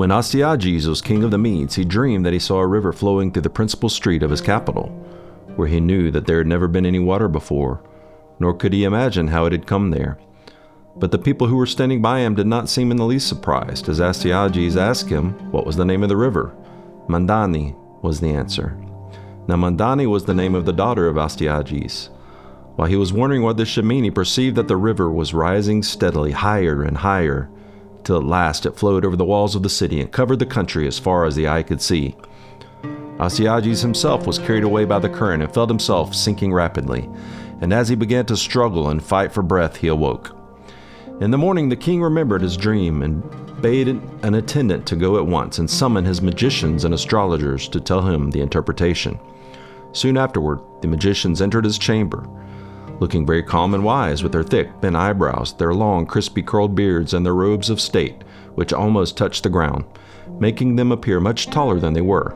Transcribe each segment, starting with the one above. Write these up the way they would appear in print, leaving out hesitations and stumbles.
When Astyages was king of the Medes, he dreamed that he saw a river flowing through the principal street of his capital, where he knew that there had never been any water before, nor could he imagine how it had come there. But the people who were standing by him did not seem in the least surprised, as Astyages asked him what was the name of the river. Mandani was the answer. Now Mandani was the name of the daughter of Astyages. While he was wondering what this should mean, he perceived that the river was rising steadily higher and higher, till at last it flowed over the walls of the city and covered the country as far as the eye could see. Astyages himself was carried away by the current and felt himself sinking rapidly, and as he began to struggle and fight for breath, he awoke. In the morning the king remembered his dream and bade an attendant to go at once and summon his magicians and astrologers to tell him the interpretation. Soon afterward, the magicians entered his chamber, looking very calm and wise, with their thick, bent eyebrows, their long, crispy curled beards, and their robes of state, which almost touched the ground, making them appear much taller than they were.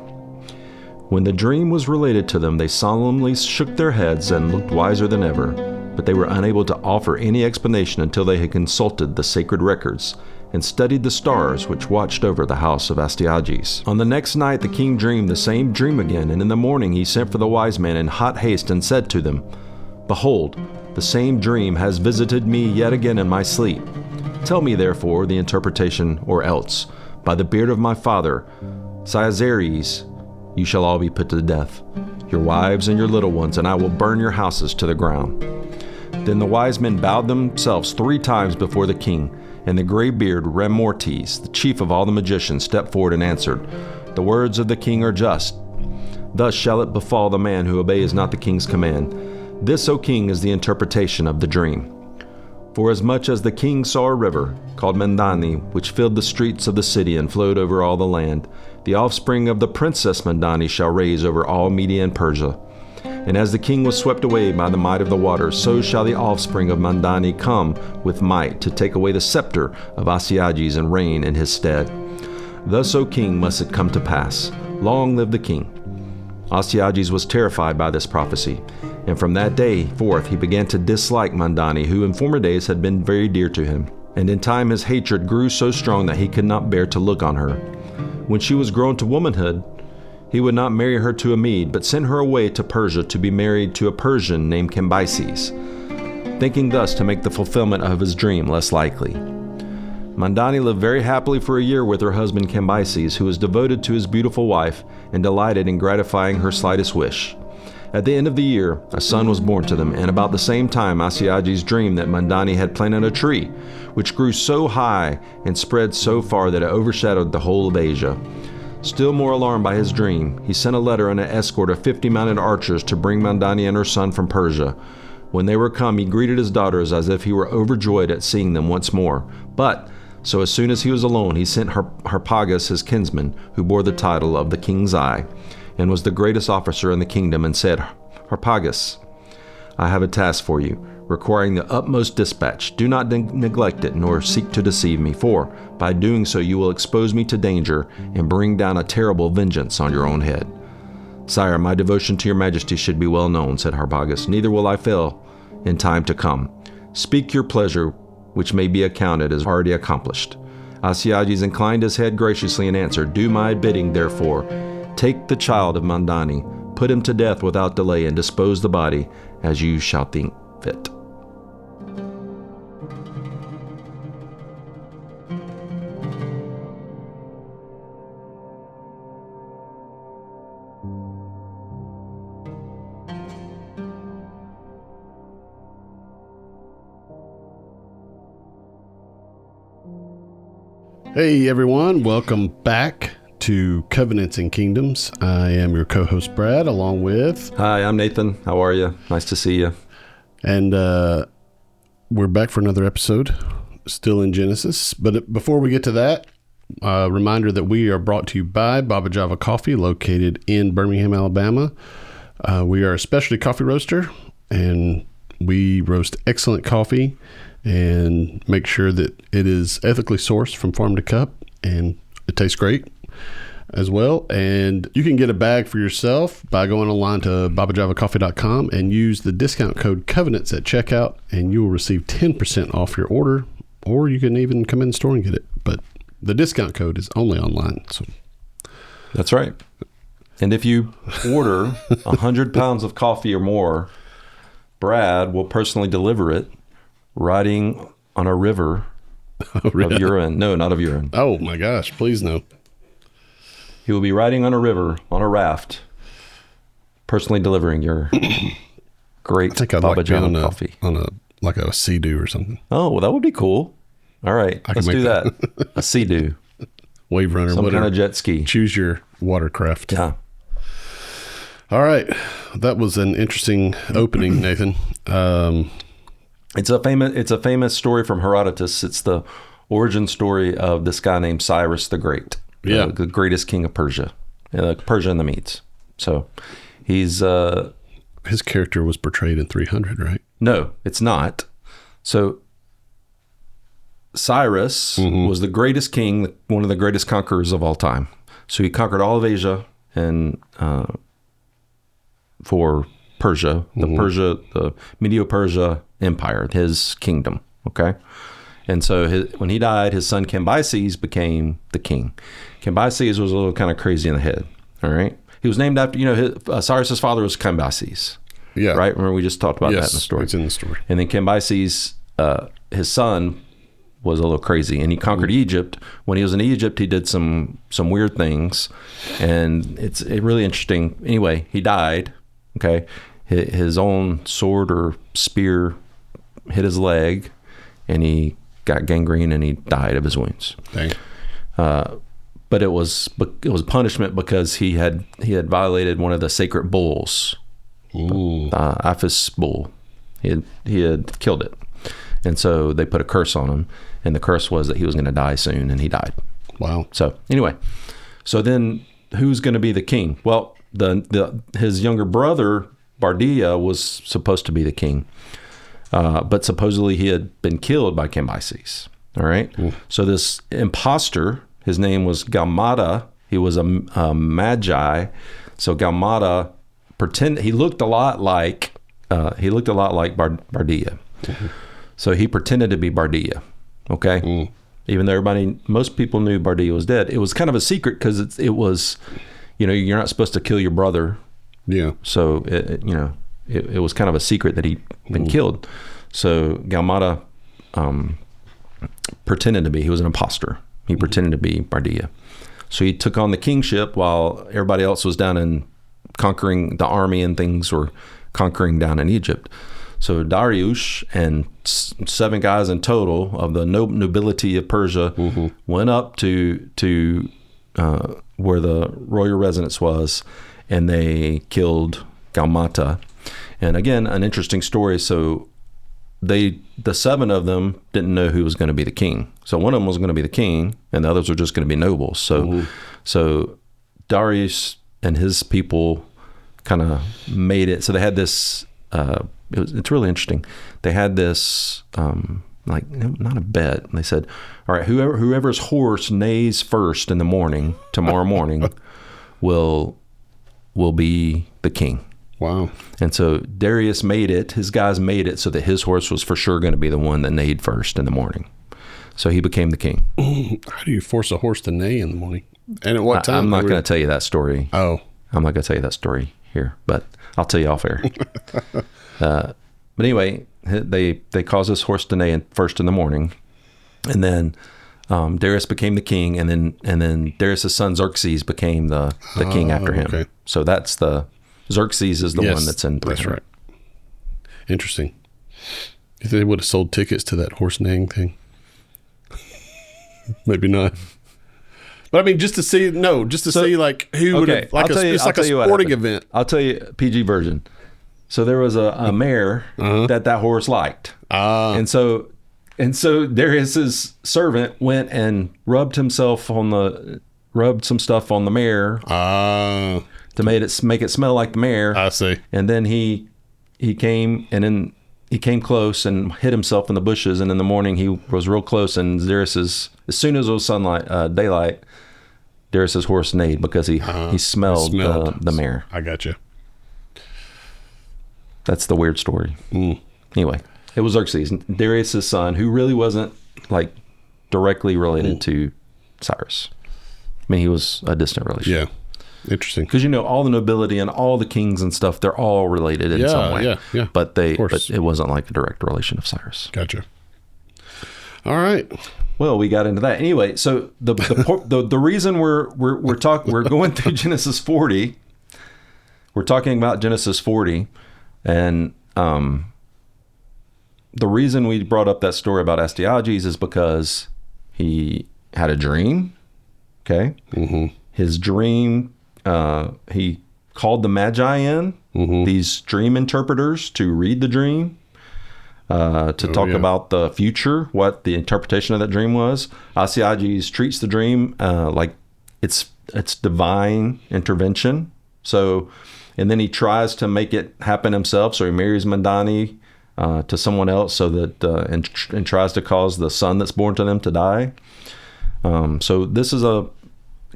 When the dream was related to them, they solemnly shook their heads and looked wiser than ever, but they were unable to offer any explanation until they had consulted the sacred records and studied the stars which watched over the house of Astyages. On the next night the king dreamed the same dream again, and in the morning he sent for the wise men in hot haste and said to them, "Behold, the same dream has visited me yet again in my sleep. Tell me therefore the interpretation, or else, by the beard of my father, Cyaxares, you shall all be put to death, your wives and your little ones, and I will burn your houses to the ground." Then the wise men bowed themselves 3 times before the king, and the gray-beard Remortes, the chief of all the magicians, stepped forward and answered, "The words of the king are just. Thus shall it befall the man who obeys not the king's command. This, O king, is the interpretation of the dream. Forasmuch as the king saw a river, called Mandani, which filled the streets of the city and flowed over all the land, the offspring of the princess Mandani shall reign over all Media and Persia. And as the king was swept away by the might of the waters, so shall the offspring of Mandani come with might to take away the scepter of Astyages and reign in his stead. Thus, O king, must it come to pass. Long live the king." Astyages was terrified by this prophecy, and from that day forth he began to dislike Mandani, who in former days had been very dear to him. And in time his hatred grew so strong that he could not bear to look on her. When she was grown to womanhood, he would not marry her to a Mede, but sent her away to Persia to be married to a Persian named Cambyses, thinking thus to make the fulfillment of his dream less likely. Mandani lived very happily for a year with her husband Cambyses, who was devoted to his beautiful wife and delighted in gratifying her slightest wish. At the end of the year, a son was born to them, and about the same time Astyages dreamed that Mandani had planted a tree, which grew so high and spread so far that it overshadowed the whole of Asia. Still more alarmed by his dream, he sent a letter and an escort of 50 mounted archers to bring Mandani and her son from Persia. When they were come, he greeted his daughters as if he were overjoyed at seeing them once more. So as soon as he was alone, he sent Harpagus, his kinsman, who bore the title of the King's Eye, and was the greatest officer in the kingdom, and said, "Harpagus, I have a task for you, requiring the utmost dispatch. Do not neglect it, nor seek to deceive me, for by doing so you will expose me to danger and bring down a terrible vengeance on your own head." "Sire, my devotion to your majesty should be well known," said Harpagus. "Neither will I fail in time to come. Speak your pleasure, which may be accounted as already accomplished." Astyages inclined his head graciously and answered, "Do my bidding, therefore. Take the child of Mandani, put him to death without delay, and dispose the body as you shall think fit." Hey everyone, welcome back to Covenants and Kingdoms. I am your co-host Brad, along with... Hi, I'm Nathan. How are you? Nice to see you. And we're back for another episode, still in Genesis. But before we get to that, a reminder that we are brought to you by Baba Java Coffee, located in Birmingham, Alabama. We are a specialty coffee roaster, and we roast excellent coffee and make sure that it is ethically sourced from farm to cup, and it tastes great as well. And you can get a bag for yourself by going online to babajavacoffee.com and use the discount code Covenants at checkout, and you will receive 10% off your order, or you can even come in the store and get it. But The discount code is only online. So That's right. And if you order 100 pounds of coffee or more, Brad will personally deliver it riding on a river of urine. No, not of urine. Oh my gosh, please no. He will be riding on a river on a raft, personally delivering your great I think I'd Baba like to be Java coffee. on a like a Sea-Doo or something. Oh, well, that would be cool. All right, let's do that. A Sea-Doo. Wave runner, Some whatever. kind of jet ski. Choose your watercraft. Yeah. All right. That was an interesting opening, Nathan. It's a famous story from Herodotus. It's the origin story of this guy named Cyrus the Great. Yeah. The greatest king of Persia. Persia and the Medes. So he's his character was portrayed in 300, right? no, it's not. So Cyrus was the greatest king, one of the greatest conquerors of all time. So he conquered all of Asia and for Persia, the Medo-Persia Empire, his kingdom. Okay, and so when he died, his son Cambyses became the king. Cambyses was a little kind of crazy in the head. All right, he was named after Cyrus's father was Cambyses. Yeah. Right. Remember we just talked about that in the story. It's in the story. And then Cambyses, his son, was a little crazy, and he conquered Egypt. When he was in Egypt, he did some weird things, and it's really interesting. Anyway, he died. Okay, his own sword or spear hit his leg, and he got gangrene, and he died of his wounds. Dang. But it was punishment because he had violated one of the sacred bulls, Apis bull. He had killed it. And so they put a curse on him, and the curse was that he was going to die soon, and he died. Wow. So anyway, so then who's going to be the king? Well, his younger brother Bardia was supposed to be the king, but supposedly he had been killed by Cambyses. All right. So this imposter, his name was Gaumata. He was a magi. So Gaumata he looked a lot like Bardia. So he pretended to be Bardia, okay? Even though most people knew Bardia was dead. It was kind of a secret because it was, you're not supposed to kill your brother. Yeah. So, it was kind of a secret that he'd been killed. So Gaumata pretended to be, he was an imposter. He pretended to be Bardia. So he took on the kingship while everybody else was down in conquering the army and things were conquering down in Egypt. So Darius and 7 guys in total of the nobility of Persia went up to where the royal residence was, and they killed Gaumata. And again, an interesting story. So the 7 of them didn't know who was going to be the king. So one of them was going to be the king, and the others were just going to be nobles. So Darius and his people kind of made it. So they had this. It's really interesting. They had this, not a bet. They said, all right, whoever's horse neighs first in the morning, tomorrow morning, will be the king. Wow. And so Darius made it, his guys made it so that his horse was for sure going to be the one that neighed first in the morning. So he became the king. How do you force a horse to neigh in the morning? And at what time? I'm not going to tell you that story. Oh. I'm not going to tell you that story here, but I'll tell you off air. But anyway, they caused this horse to neigh first in the morning, and then Darius became the king, and then Darius' son Xerxes became the king after him. Okay. So that's Xerxes is the one that's in 300. That's right. Interesting. You think they would have sold tickets to that horse neighing thing? Maybe not. But I mean, just to see like who would have, like it's like a sporting event. I'll tell you PG version. So there was a mare that horse liked. And so Darius's servant went and rubbed some stuff on the mare to make it smell like the mare. I see. And then he came close and hid himself in the bushes, and in the morning he was real close, and as soon as it was daylight, Darius's horse neighed because he smelled the mare. I got you. That's the weird story. Anyway, it was Xerxes, Darius's son, who really wasn't like directly related to Cyrus. I mean, he was a distant relation. Yeah. Interesting. Because all the nobility and all the kings and stuff, they're all related in some way. Yeah. But it wasn't like a direct relation of Cyrus. Gotcha. All right. Well, we got into that anyway. So the reason we're going through Genesis 40, we're talking about Genesis 40, and the reason we brought up that story about Astyages is because he had a dream. Okay. Mm-hmm. His dream, he called the Magi in, these dream interpreters, to read the dream, to talk about the future, what the interpretation of that dream was. Astyages treats the dream like it's divine intervention. So, and then he tries to make it happen himself. So he marries Mandani to someone else, so that and tries to cause the son that's born to them to die. So this is a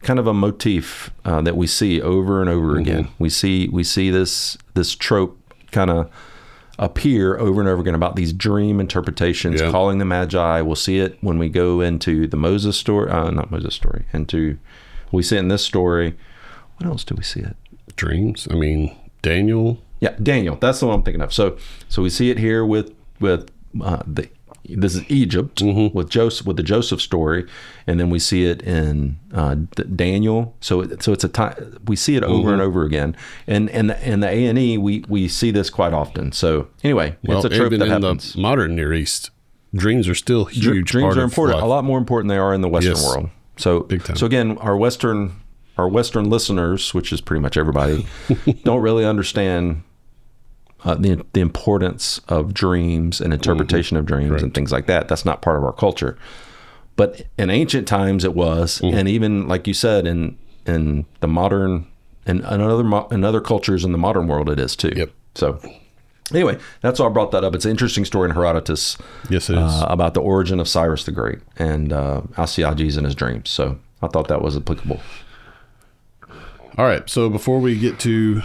kind of a motif that we see over and over again. We see this trope kind of appear over and over again about these dream interpretations, calling the Magi. We'll see it when we go into the Moses story, not Moses story. We see it in this story. What else do we see it? Dreams. I mean, Daniel. Yeah, Daniel. That's the one I'm thinking of. So we see it here with this is Egypt with Joseph, with the Joseph story, and then we see it in Daniel. So it's a time we see it over and over again, and the A&E we see this quite often. So anyway, it's a trope that happens. In the modern Near East, dreams are still huge. Dreams are important, a lot more important than they are in the Western world. So big time. So again, our Western listeners, which is pretty much everybody, don't really understand the importance of dreams and interpretation of dreams and things like that. That's not part of our culture. But in ancient times it was, and even like you said, in the modern and other cultures in the modern world it is too. Yep. So anyway, that's why I brought that up. It's an interesting story in Herodotus. Yes, it is. About the origin of Cyrus the Great and Astyages and his dreams. So I thought that was applicable. All right. So before we get to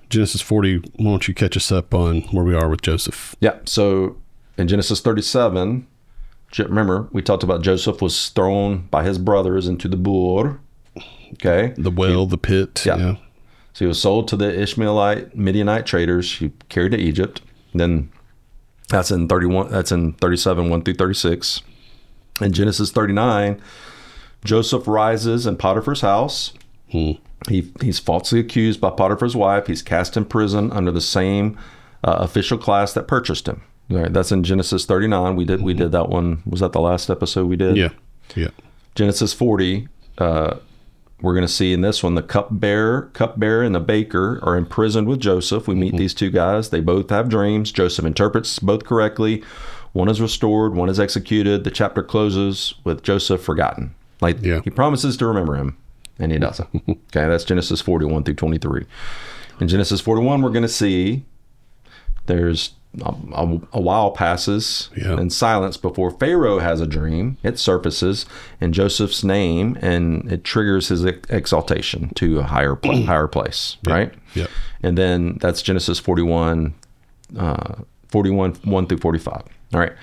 Genesis 40, why don't you catch us up on where we are with Joseph? Yeah. So in Genesis 37, remember, we talked about Joseph was thrown by his brothers into the Bur. Okay. The well, the pit. Yeah. So he was sold to the Ishmaelite Midianite traders. He carried to Egypt. Then that's in 37, 1 through 36. In Genesis 39, Joseph rises in Potiphar's house. He's falsely accused by Potiphar's wife. He's cast in prison under the same official class that purchased him. All right, that's in Genesis 39. We did that one. Was that the last episode we did? Yeah. Genesis 40. We're going to see in this one the cupbearer and the baker are imprisoned with Joseph. We meet these two guys. They both have dreams. Joseph interprets both correctly. One is restored. One is executed. The chapter closes with Joseph forgotten. He promises to remember him. And he doesn't. Okay, that's Genesis 41 through 23. In Genesis 41, we're going to see there's a while passes in silence before Pharaoh has a dream. It surfaces in Joseph's name, and it triggers his exaltation to a higher place, right? Yeah. And then that's Genesis 41, 1 through 45. All right.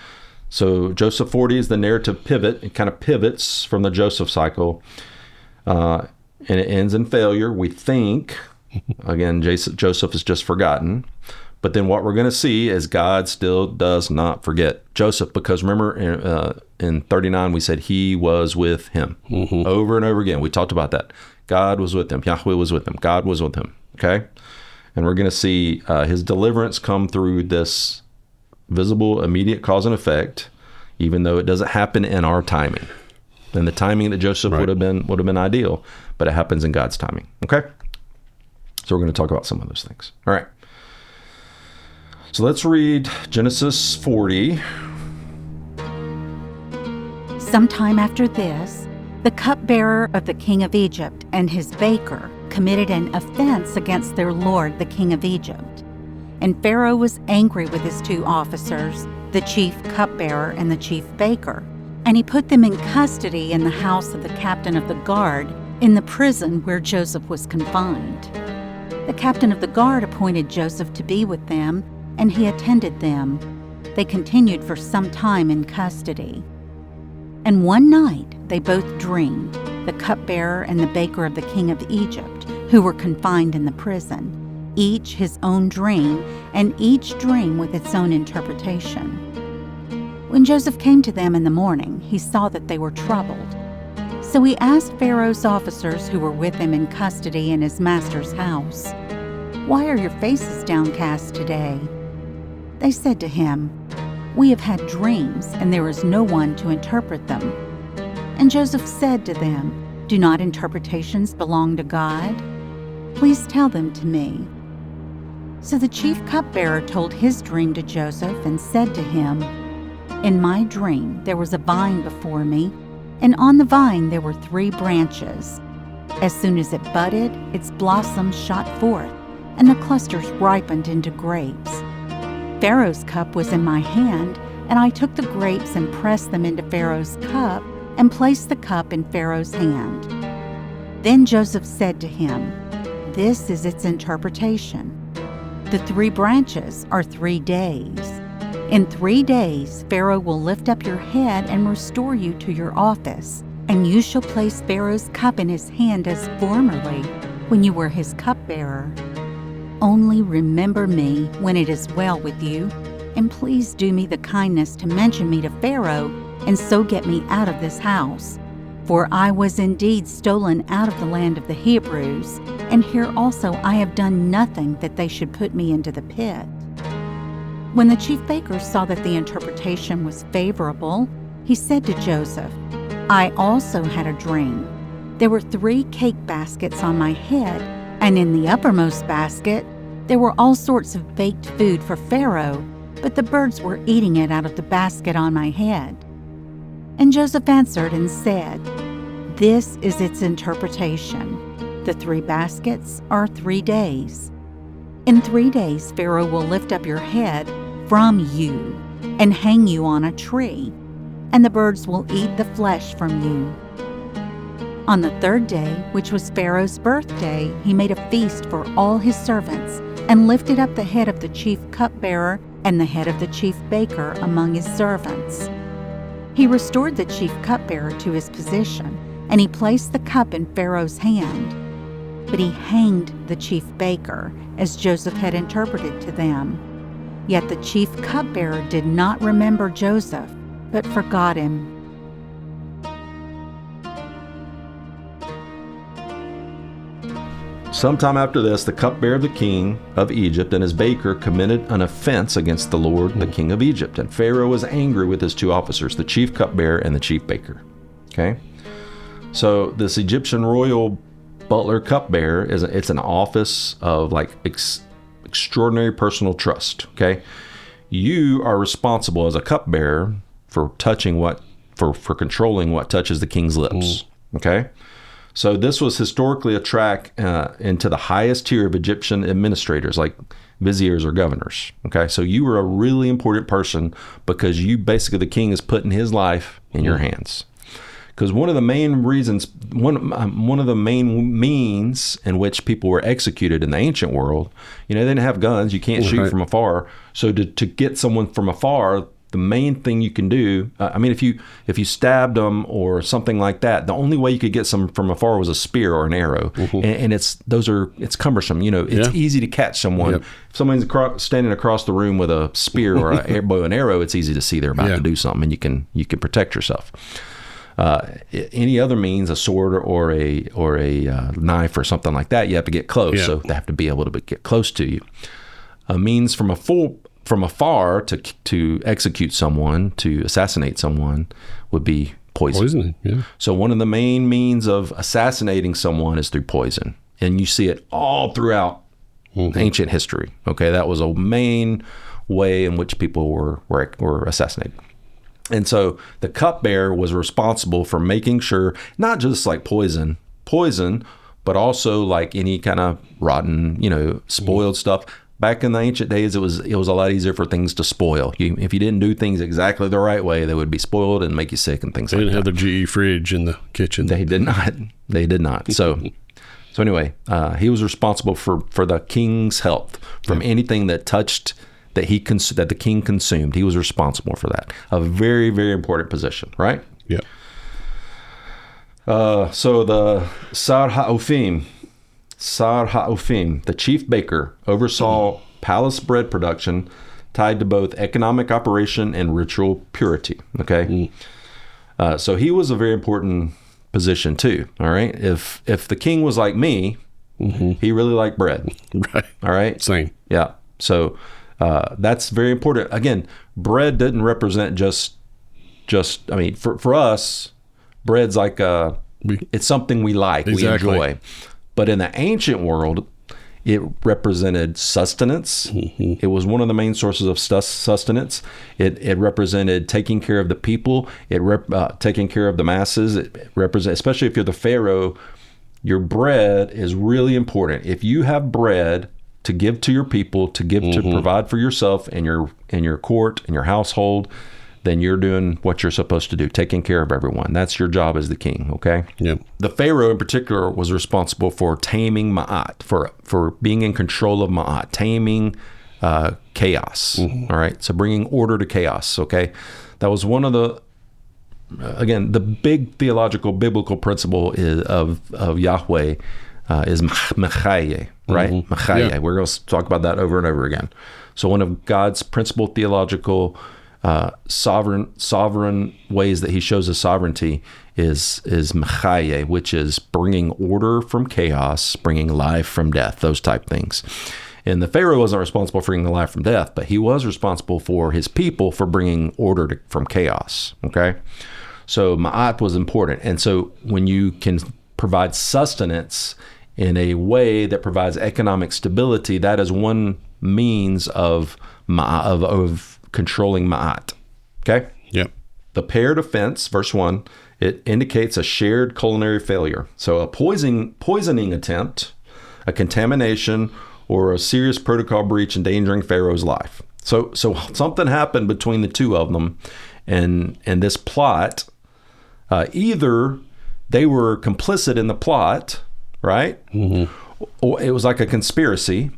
So Joseph 40 is the narrative pivot. It kind of pivots from the Joseph cycle. And it ends in failure. We think, again, Joseph is just forgotten. But then what we're going to see is God still does not forget Joseph, because remember in 39 we said he was with him over and over again. We talked about that. God was with him. Yahweh was with him. God was with him. Okay? And we're going to see his deliverance come through this visible, immediate cause and effect, even though it doesn't happen in our timing. And the timing that Joseph would have been ideal, but it happens in God's timing. Okay? So we're going to talk about some of those things. All right. So let's read Genesis 40. Sometime after this, the cupbearer of the king of Egypt and his baker committed an offense against their lord, the king of Egypt. And Pharaoh was angry with his two officers, the chief cupbearer and the chief baker. And he put them in custody in the house of the captain of the guard, in the prison where Joseph was confined. The captain of the guard appointed Joseph to be with them, and he attended them. They continued for some time in custody. And one night they both dreamed, the cupbearer and the baker of the king of Egypt, who were confined in the prison, each his own dream, and each dream with its own interpretation. When Joseph came to them in the morning, he saw that they were troubled. So he asked Pharaoh's officers who were with him in custody in his master's house, "Why are your faces downcast today?" They said to him, "We have had dreams, and there is no one to interpret them." And Joseph said to them, "Do not interpretations belong to God? Please tell them to me." So the chief cupbearer told his dream to Joseph and said to him, "In my dream there was a vine before me, and on the vine there were 3 branches. As soon as it budded, its blossoms shot forth, and the clusters ripened into grapes. Pharaoh's cup was in my hand, and I took the grapes and pressed them into Pharaoh's cup and placed the cup in Pharaoh's hand." Then Joseph said to him, "This is its interpretation. The 3 branches are 3 days. In 3 days, Pharaoh will lift up your head and restore you to your office, and you shall place Pharaoh's cup in his hand as formerly, when you were his cupbearer. Only remember me when it is well with you, and please do me the kindness to mention me to Pharaoh, and so get me out of this house. For I was indeed stolen out of the land of the Hebrews, and here also I have done nothing that they should put me into the pit." When the chief baker saw that the interpretation was favorable, he said to Joseph, "I also had a dream. There were 3 cake baskets on my head, and in the uppermost basket there were all sorts of baked food for Pharaoh, but the birds were eating it out of the basket on my head." And Joseph answered and said, "This is its interpretation. The 3 baskets are 3 days. In 3 days Pharaoh will lift up your head from you and hang you on a tree, and the birds will eat the flesh from you." On the 3rd day, which was Pharaoh's birthday, he made a feast for all his servants and lifted up the head of the chief cupbearer and the head of the chief baker among his servants. He restored the chief cupbearer to his position, and he placed the cup in Pharaoh's hand. But he hanged the chief baker, as Joseph had interpreted to them. Yet the chief cupbearer did not remember Joseph, but forgot him. Sometime after this, the cupbearer of the king of Egypt and his baker committed an offense against the Lord, the king of Egypt. And Pharaoh was angry with his 2 officers, the chief cupbearer and the chief baker. Okay? So this Egyptian royal butler cupbearer, it's an office of extraordinary personal trust. Okay? You are responsible as a cupbearer for for controlling what touches the king's lips. Okay? So this was historically a track into the highest tier of Egyptian administrators, like viziers or governors. Okay, so you were a really important person because the king is putting his life in your hands. Because one of the main reasons, one of the main means in which people were executed in the ancient world, they didn't have guns. You can't shoot from afar. So to get someone from afar, the main thing you can do, if you stabbed them or something like that, the only way you could get some from afar was a spear or an arrow, and it's cumbersome. It's easy to catch someone. Yep. If someone's standing across the room with a spear or a bow and arrow, it's easy to see they're about to do something, and you can protect yourself. Any other means, a sword or a knife or something like that, you have to get close. So they have to be able to get close to you. A means from afar to execute someone, to assassinate someone, would be poison. So one of the main means of assassinating someone is through poison. And you see it all throughout ancient history. Okay, that was a main way in which people were assassinated. And so the cupbearer was responsible for making sure, not just like poison, but also like any kind of rotten, spoiled stuff. Back in the ancient days, it was a lot easier for things to spoil. If you didn't do things exactly the right way, they would be spoiled and make you sick and things like that. They didn't have the GE fridge in the kitchen. They did not. So anyway, he was responsible for the king's health from anything that touched that the king consumed. He was responsible for that. A very, very important position, right? Yeah. So the Sar HaOfim, the chief baker, oversaw palace bread production tied to both economic operation and ritual purity. Okay. So he was a very important position too. All right. If the king was like me, he really liked bread. Right. All right. Same. Yeah. So that's very important. Again, bread didn't represent just. I mean, for us, bread's like it's something we like, Exactly. we enjoy. But in the ancient world, it represented sustenance. It was one of the main sources of sustenance. It represented taking care of the people. Taking care of the masses. It represents, especially if you're the pharaoh, your bread is really important. If you have bread to give to your people, to give to provide for yourself and your court and your household, then you're doing what you're supposed to do, taking care of everyone. That's your job as the king, okay? Yeah. The pharaoh in particular was responsible for taming Ma'at, for being in control of Ma'at, taming chaos, all right? So bringing order to chaos, okay? That was one of the, again, the big theological, biblical principle of Yahweh is Mechaye, right? Mechaye. Yeah. We're going to talk about that over and over again. So one of God's principal theological sovereign ways that he shows his sovereignty is Mechaye, which is bringing order from chaos, bringing life from death, those type things. And the Pharaoh wasn't responsible for bringing life from death, but he was responsible for his people for bringing order from chaos, okay? So Ma'at was important. And so when you can provide sustenance in a way that provides economic stability, that is one means of controlling Ma'at. Okay? Yep. The paired offense, verse 1, it indicates a shared culinary failure. So a poisoning attempt, a contamination, or a serious protocol breach endangering Pharaoh's life. So something happened between the two of them, and this plot, either they were complicit in the plot, right? Or it was like a conspiracy,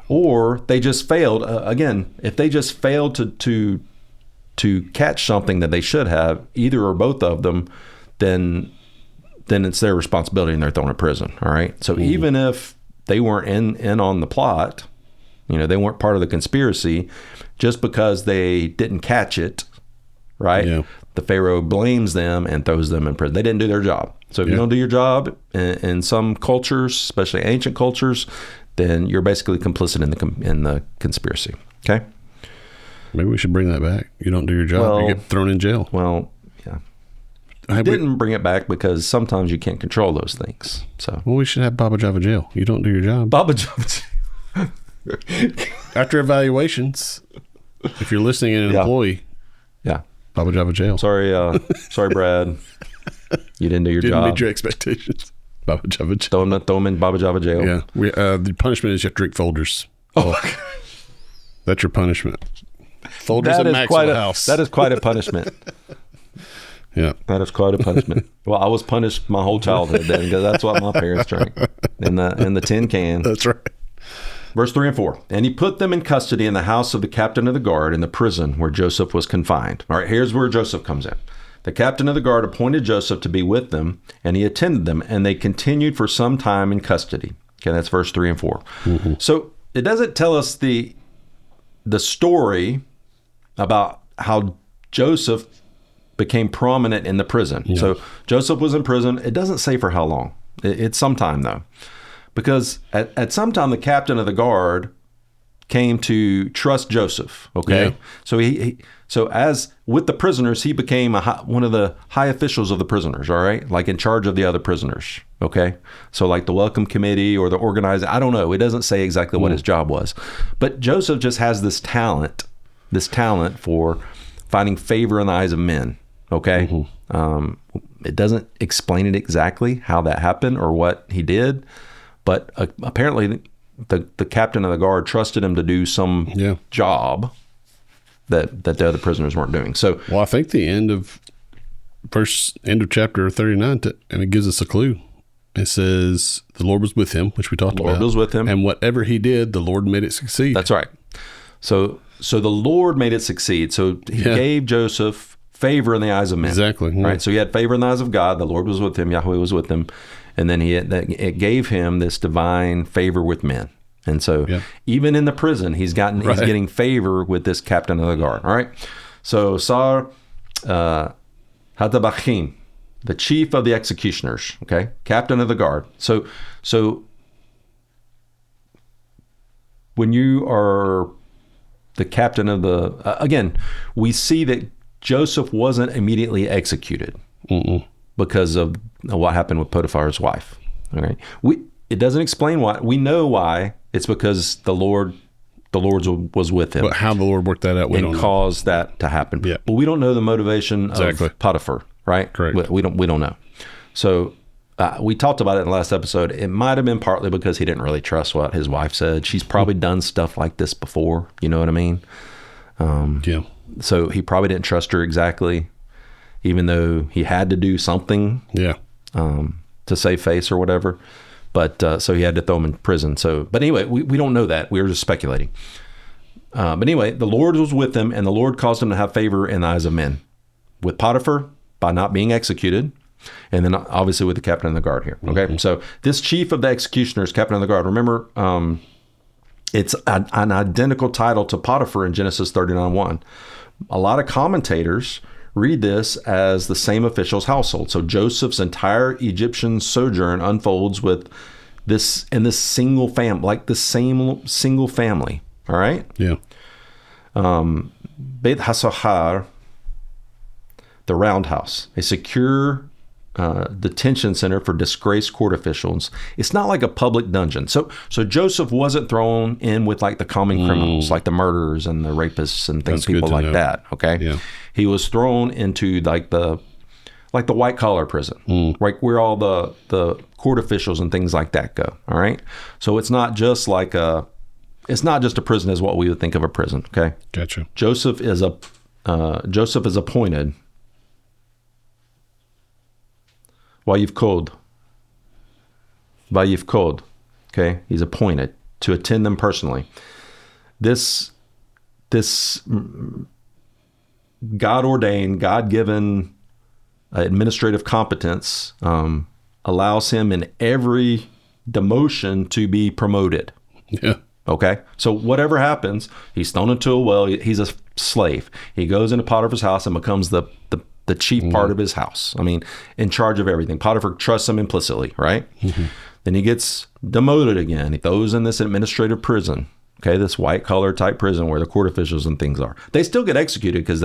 or they just failed. Again, if they just failed to catch something that they should have, either or both of them, then it's their responsibility and they're thrown in prison. All right. So even if they weren't in on the plot, they weren't part of the conspiracy, just because they didn't catch it, right? Yeah. The Pharaoh blames them and throws them in prison. They didn't do their job. So if you don't do your job in some cultures, especially ancient cultures, then you're basically complicit in the conspiracy. Okay. Maybe we should bring that back. You don't do your job, you get thrown in jail. Well, yeah. I didn't bring it back because sometimes you can't control those things. So we should have Baba Java jail. You don't do your job. Baba Java jail. After evaluations, if you're listening and an employee, Baba Java jail. Sorry, Brad. You didn't do your job. Didn't meet your expectations. Baba Java jail. Throw him in Baba Java jail. Yeah. The punishment is you have to drink Folgers. That's your punishment. Folgers at Maxwell House. That is quite a punishment. Yeah. That is quite a punishment. Well, I was punished my whole childhood then, because that's what my parents drank in the tin can. That's right. Verse 3 and 4. And he put them in custody in the house of the captain of the guard in the prison where Joseph was confined. All right, here's where Joseph comes in. The captain of the guard appointed Joseph to be with them, and he attended them, and they continued for some time in custody. Okay, that's verse 3 and 4. So it doesn't tell us the story about how Joseph became prominent in the prison. Yeah. So Joseph was in prison. It doesn't say for how long. It's some time, though. Because at some time, the captain of the guard came to trust Joseph. Okay, yeah. So as with the prisoners, he became one of the high officials of the prisoners. All right, like in charge of the other prisoners. Okay, so like the welcome committee or the organizer. I don't know. It doesn't say exactly what his job was, but Joseph just has this talent for finding favor in the eyes of men. Okay, it doesn't explain it exactly how that happened or what he did. But apparently, the captain of the guard trusted him to do some job that the other prisoners weren't doing. So, I think the end of chapter 39, and it gives us a clue. It says the Lord was with him, which we talked about. The Lord was with him, and whatever he did, the Lord made it succeed. That's right. So the Lord made it succeed. So he gave Joseph favor in the eyes of men. Exactly. Right. So he had favor in the eyes of God. The Lord was with him. Yahweh was with him. And then it gave him this divine favor with men. And so even in the prison, he's getting favor with this captain of the guard. All right. So Sar Hatabachim, the chief of the executioners, okay, captain of the guard. So when you are the captain of the, again, we see that Joseph wasn't immediately executed because of what happened with Potiphar's wife. All right. It doesn't explain why. We know why. It's because the Lord was with him. But how the Lord worked that out, we don't know. Caused that to happen. Yeah. But we don't know the motivation of Potiphar, right? Correct. We don't know. So we talked about it in the last episode. It might have been partly because he didn't really trust what his wife said. She's probably done stuff like this before. You know what I mean? So he probably didn't trust her exactly, even though he had to do something. Yeah. To save face or whatever. But so he had to throw him in prison. But anyway, we don't know that. We were just speculating. But anyway, the Lord was with him, and the Lord caused him to have favor in the eyes of men. With Potiphar, by not being executed, and then obviously with the captain of the guard here. Okay, so this chief of the executioners, captain of the guard, remember, it's an identical title to Potiphar in Genesis 39:1. A lot of commentators read this as the same official's household. So Joseph's entire Egyptian sojourn unfolds with this single family, like the same single family. All right. Yeah. Beit HaSahar, the roundhouse, a secure detention center for disgraced court officials. It's not like a public dungeon. So Joseph wasn't thrown in with like the common criminals, like the murderers and the rapists and things, people like that. Okay. Yeah. He was thrown into like the white collar prison, right, where all the court officials and things like that go. All right. So it's not just a prison as what we would think of a prison. Okay. Gotcha. Joseph is appointed. Vayivkod. Okay. He's appointed to attend them personally. This God-ordained, God-given administrative competence allows him in every demotion to be promoted. Yeah. Okay? So whatever happens, he's thrown into a well. He's a slave. He goes into Potiphar's house and becomes the chief part of his house. I mean, in charge of everything. Potiphar trusts him implicitly, right? Then he gets demoted again. He goes in this administrative prison. Okay, this white-collar type prison where the court officials and things are. They still get executed because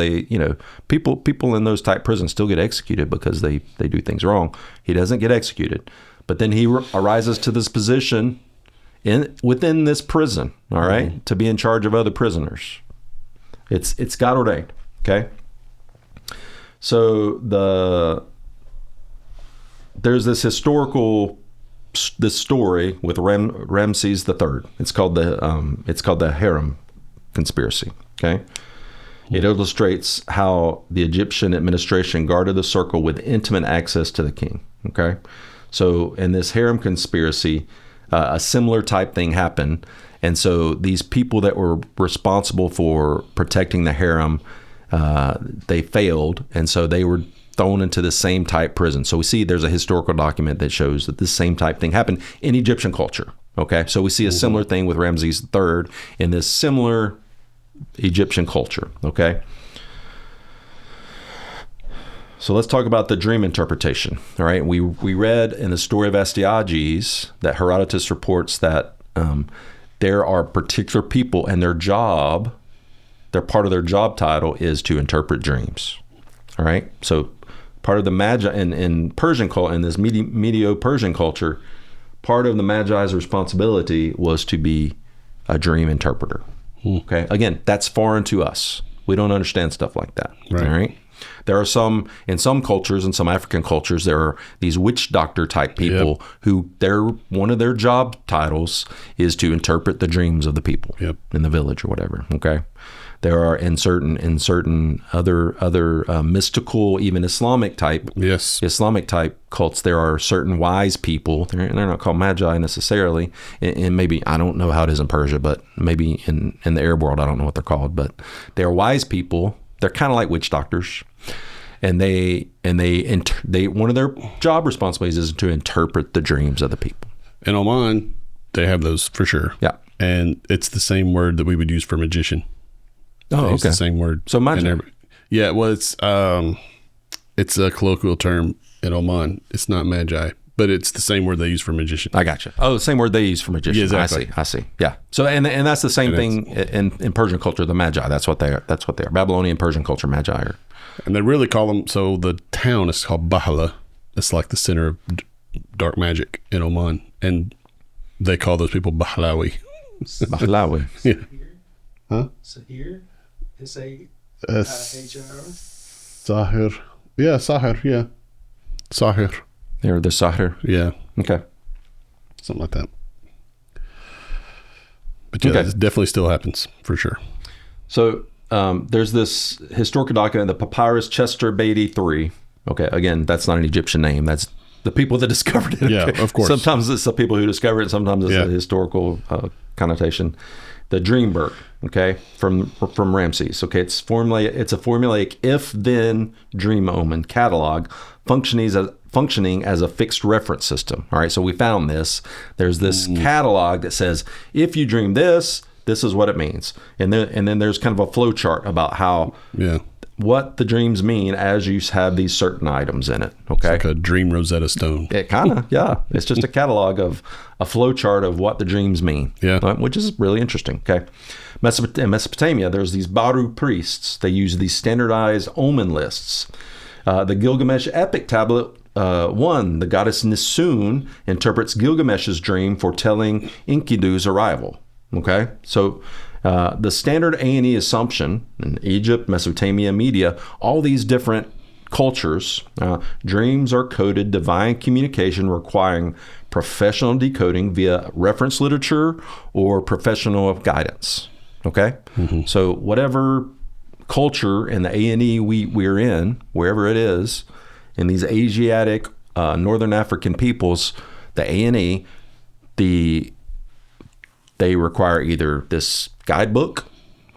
people in those type prisons still get executed because they do things wrong. He doesn't get executed. But then he arises to this position within this prison, all right, to be in charge of other prisoners. It's God ordained, okay? So there's this story with Ramses III. It's called the harem conspiracy. Okay, it illustrates how the Egyptian administration guarded the circle with intimate access to the king. Okay, so in this harem conspiracy, a similar type thing happened, and so these people that were responsible for protecting the harem, they failed, and so they were thrown into the same type prison. So we see there's a historical document that shows that this same type thing happened in Egyptian culture. Okay, so we see a similar thing with Ramses III in this similar Egyptian culture. Okay, so let's talk about the dream interpretation. All right, we read in the story of Astyages that Herodotus reports that there are particular people and their part of their job title is to interpret dreams. All right, so part of the Magi in Persian culture, in this Medo-Persian culture, part of the Magi's responsibility was to be a dream interpreter. Okay, again, that's foreign to us. We don't understand stuff like that. Right. All right. There are in some cultures, in some African cultures, there are these witch doctor type people who one of their job titles is to interpret the dreams of the people in the village or whatever. Okay. There are in certain other mystical, even Islamic type cults, there are certain wise people. They're not called magi necessarily, and maybe I don't know how it is in Persia, but maybe in the Arab world I don't know what they're called. But they're wise people They're kind of like witch doctors. And they one of their job responsibilities is to interpret the dreams of the people. In Oman, they have those for sure. Yeah. And it's the same word that we would use for magician. Oh, It's okay. the same word. So magi. Yeah, well, it's a colloquial term in Oman. It's not magi, but it's the same word they use for magician. I got you. Oh, the same word they use for magician. Yeah, exactly. I see. Yeah. So and that's the same thing in Persian culture. The magi. That's what they are. Babylonian Persian culture. Magi are. And they really call them, so the town is called Bahala. It's like the center of dark magic in Oman. And they call those people Bahlawi. Bahlawi. Yeah. Huh? Sahir? S-A-H-I-R? Sahir. Yeah, Sahir. Yeah. Sahir. They're the Sahir. Yeah. Okay. Something like that. But yeah, Okay. it definitely still happens for sure. So there's this historical document, the Papyrus Chester Beatty III. Okay, again, that's not an Egyptian name. That's the people that discovered it. Yeah, okay? of course. Sometimes it's the people who discovered it. Sometimes it's a historical connotation. The Dream Book, okay, from Ramses. Okay, it's a formulaic if-then dream omen catalog functioning as a fixed reference system. All right, so we found this. There's this catalog that says if you dream this, this is what it means, and then there's kind of a flow chart about how what the dreams mean as you have these certain items in it. Okay, It's like a dream Rosetta Stone. it kind of it's just a catalog of a flow chart of what the dreams mean. Which is really interesting. Okay, in Mesopotamia, there's these Baru priests. They use these standardized omen lists. The Gilgamesh epic tablet 1, the goddess Nisun interprets Gilgamesh's dream foretelling Enkidu's arrival. Okay, so the standard A&E assumption in Egypt, Mesopotamia, Media, all these different cultures, dreams are coded divine communication requiring professional decoding via reference literature or professional guidance. Okay, so whatever culture in the A&E we're in, wherever it is, in these Asiatic, Northern African peoples, the A&E, they require either this guidebook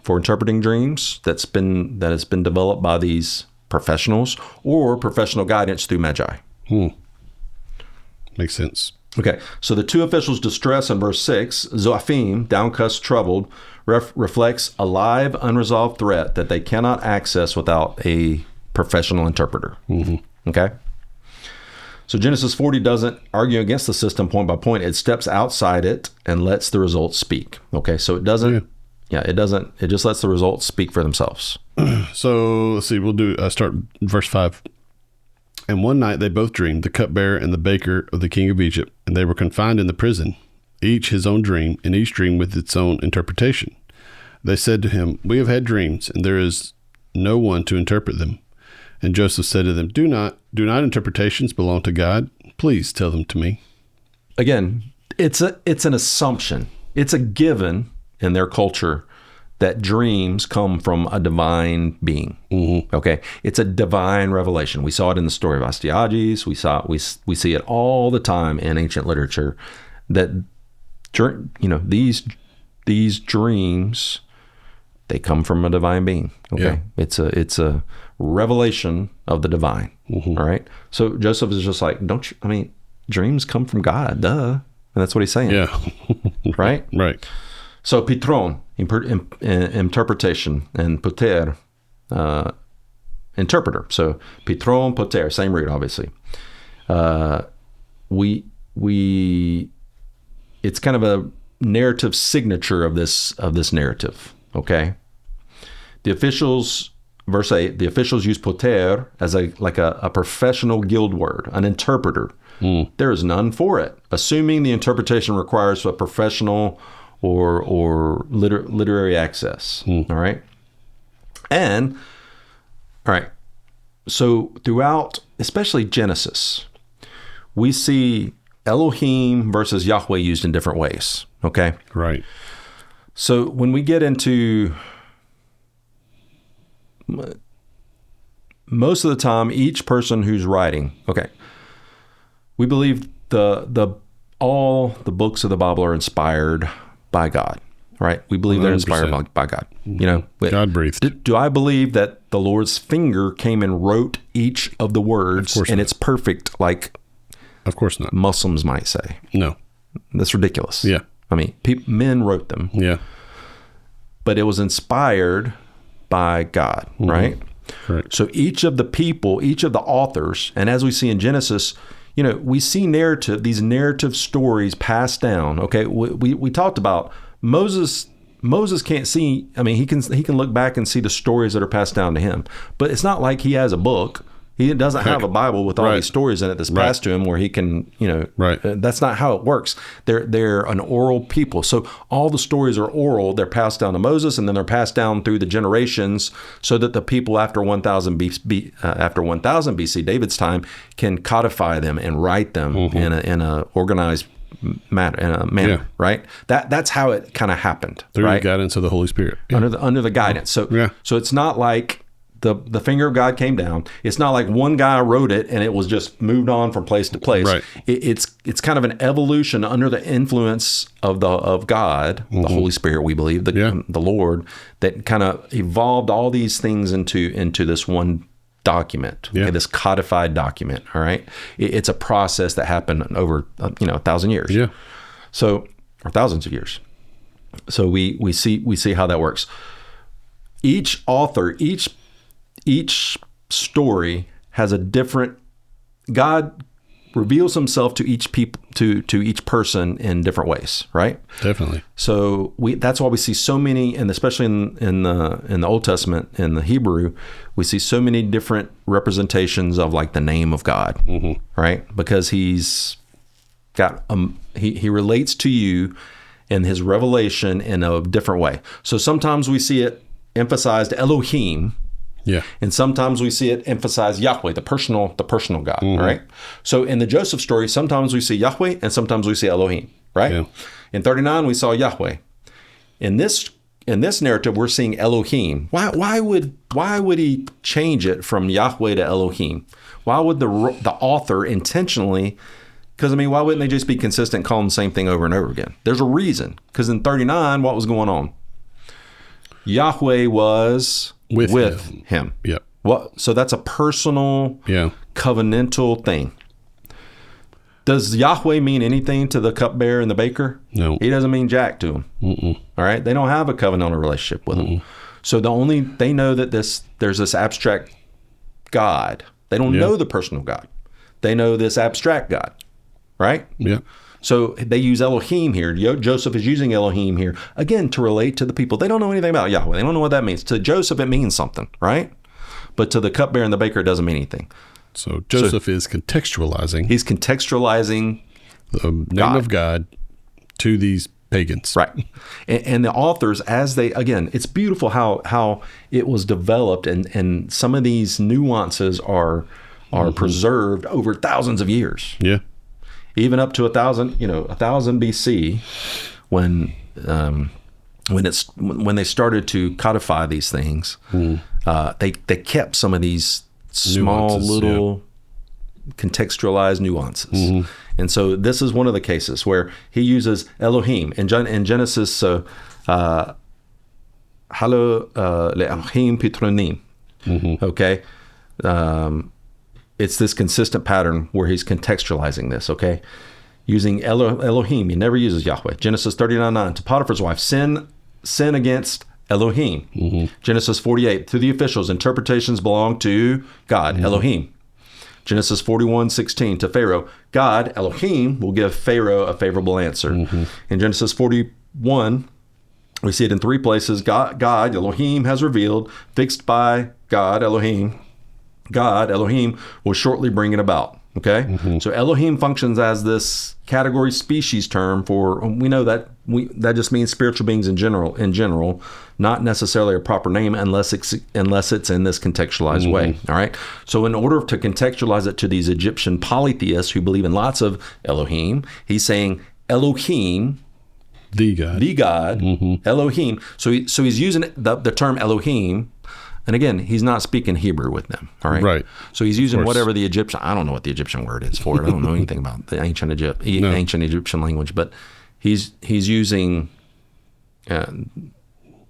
for interpreting dreams that has been developed by these professionals, or professional guidance through magi. Makes sense. Okay, so the two officials' distress in verse 6, Zophim, downcast, troubled, reflects a live, unresolved threat that they cannot access without a professional interpreter. Okay? So Genesis 40 doesn't argue against the system point by point. It steps outside it and lets the results speak. Okay, so it doesn't, it just lets the results speak for themselves. So let's see, we'll start verse 5. And one night they both dreamed, the cupbearer and the baker of the king of Egypt, and they were confined in the prison, each his own dream, and each dream with its own interpretation. They said to him, we have had dreams, and there is no one to interpret them. And Joseph said to them, do not interpretations belong to God? Please tell them to me. Again, it's an assumption. It's a given in their culture that dreams come from a divine being. Okay, it's a divine revelation. We saw it in the story of Astyages. We see it all the time in ancient literature that these dreams, they come from a divine being. Okay, it's a revelation of the divine. All right. So Joseph is just like, dreams come from God, duh. And that's what he's saying. Yeah. Right? Right. So pitron, interpretation, and poter, interpreter. So pitron, poter, same root, obviously. It's kind of a narrative signature of this narrative. Okay. The officials, verse 8, the officials use poter as a professional guild word, an interpreter. There is none for it, assuming the interpretation requires a professional or literary access. All right. And, all right, so throughout, especially Genesis, we see Elohim versus Yahweh used in different ways. Okay. Right. So when we get into, most of the time, each person who's writing, okay, we believe all the books of the Bible are inspired by God. right? We believe they're inspired 100%. by God. You know, God breathed. Do I believe that the Lord's finger came and wrote each of the words and it's perfect, like Of course not. Muslims might say? No. That's ridiculous. Yeah. I mean, men wrote them, Yeah. but it was inspired by God, right? Correct. So each of the people, each of the authors, and as we see in Genesis, you know, we see these narrative stories passed down. Okay, we talked about Moses. Moses can't see. I mean, he can look back and see the stories that are passed down to him, but it's not like he has a book. He doesn't have a Bible with all these stories in it that's passed to him where he can, you know, that's not how it works. They're an oral people. So all the stories are oral. They're passed down to Moses, and then they're passed down through the generations so that the people after 1000 BC, David's time, can codify them and write them in a organized manner, right? That's how it kind of happened. Through the guidance of the Holy Spirit. Yeah. Under the guidance. So it's not like the finger of God came down. It's not like one guy wrote it and it was just moved on from place to place. Right. It's kind of an evolution under the influence of God, the Holy Spirit, we believe, the Lord, that kind of evolved all these things into this one document, okay, this codified document. All right. It's a process that happened over 1,000 years. Yeah. So, or thousands of years. So we see how that works. Each author, each story has a different. God reveals himself to each people, to each person in different ways, right? Definitely. So that's why we see so many, and especially in the Old Testament, in the Hebrew, we see so many different representations of like the name of God, right? Because he's got he relates to you in his revelation in a different way. So sometimes we see it emphasized Elohim. Yeah. And sometimes we see it emphasize Yahweh, the personal God, right? So in the Joseph story, sometimes we see Yahweh and sometimes we see Elohim, right? Yeah. In 39, we saw Yahweh. In this narrative, we're seeing Elohim. Why would he change it from Yahweh to Elohim? Why would the author intentionally? Because, I mean, why wouldn't they just be consistent, calling the same thing over and over again? There's a reason. Because in 39, what was going on? Yahweh was with him. Yep. So that's a personal, covenantal thing. Does Yahweh mean anything to the cupbearer and the baker? No. He doesn't mean jack to him. All right? They don't have a covenantal relationship with him. So they know that there's this abstract God. They don't know the personal God. They know this abstract God, right? Yeah. So they use Elohim here. Joseph is using Elohim here, again, to relate to the people. They don't know anything about Yahweh. They don't know what that means. To Joseph, it means something, right? But to the cupbearer and the baker, it doesn't mean anything. So Joseph is contextualizing. He's contextualizing the name of God to these pagans. Right. And the authors, it's beautiful how it was developed, and some of these nuances are preserved over thousands of years. Yeah. Even up to 1000 BC, when they started to codify these things, they kept some of these small little contextualized nuances. And so this is one of the cases where he uses Elohim in Genesis. Halo le'Elohim pitronim. Okay. It's this consistent pattern where he's contextualizing this, okay? Using Elohim. He never uses Yahweh. Genesis 39:9, to Potiphar's wife, sin against Elohim. Genesis 48, to the officials, interpretations belong to God, Elohim. Genesis 41:16, to Pharaoh, God, Elohim, will give Pharaoh a favorable answer. In Genesis 41, we see it in three places. God, Elohim, has revealed, fixed by God, Elohim, will shortly bring it about. Okay. So Elohim functions as this category species term for, we know that that just means spiritual beings in general, not necessarily a proper name unless it's in this contextualized way. All right. So in order to contextualize it to these Egyptian polytheists who believe in lots of Elohim, he's saying Elohim, the God, Elohim. So he's using the term Elohim. And again, he's not speaking Hebrew with them, all right? Right. So he's using whatever the Egyptian, I don't know what the Egyptian word is for it. I don't know anything about the ancient Egyptian language, but he's using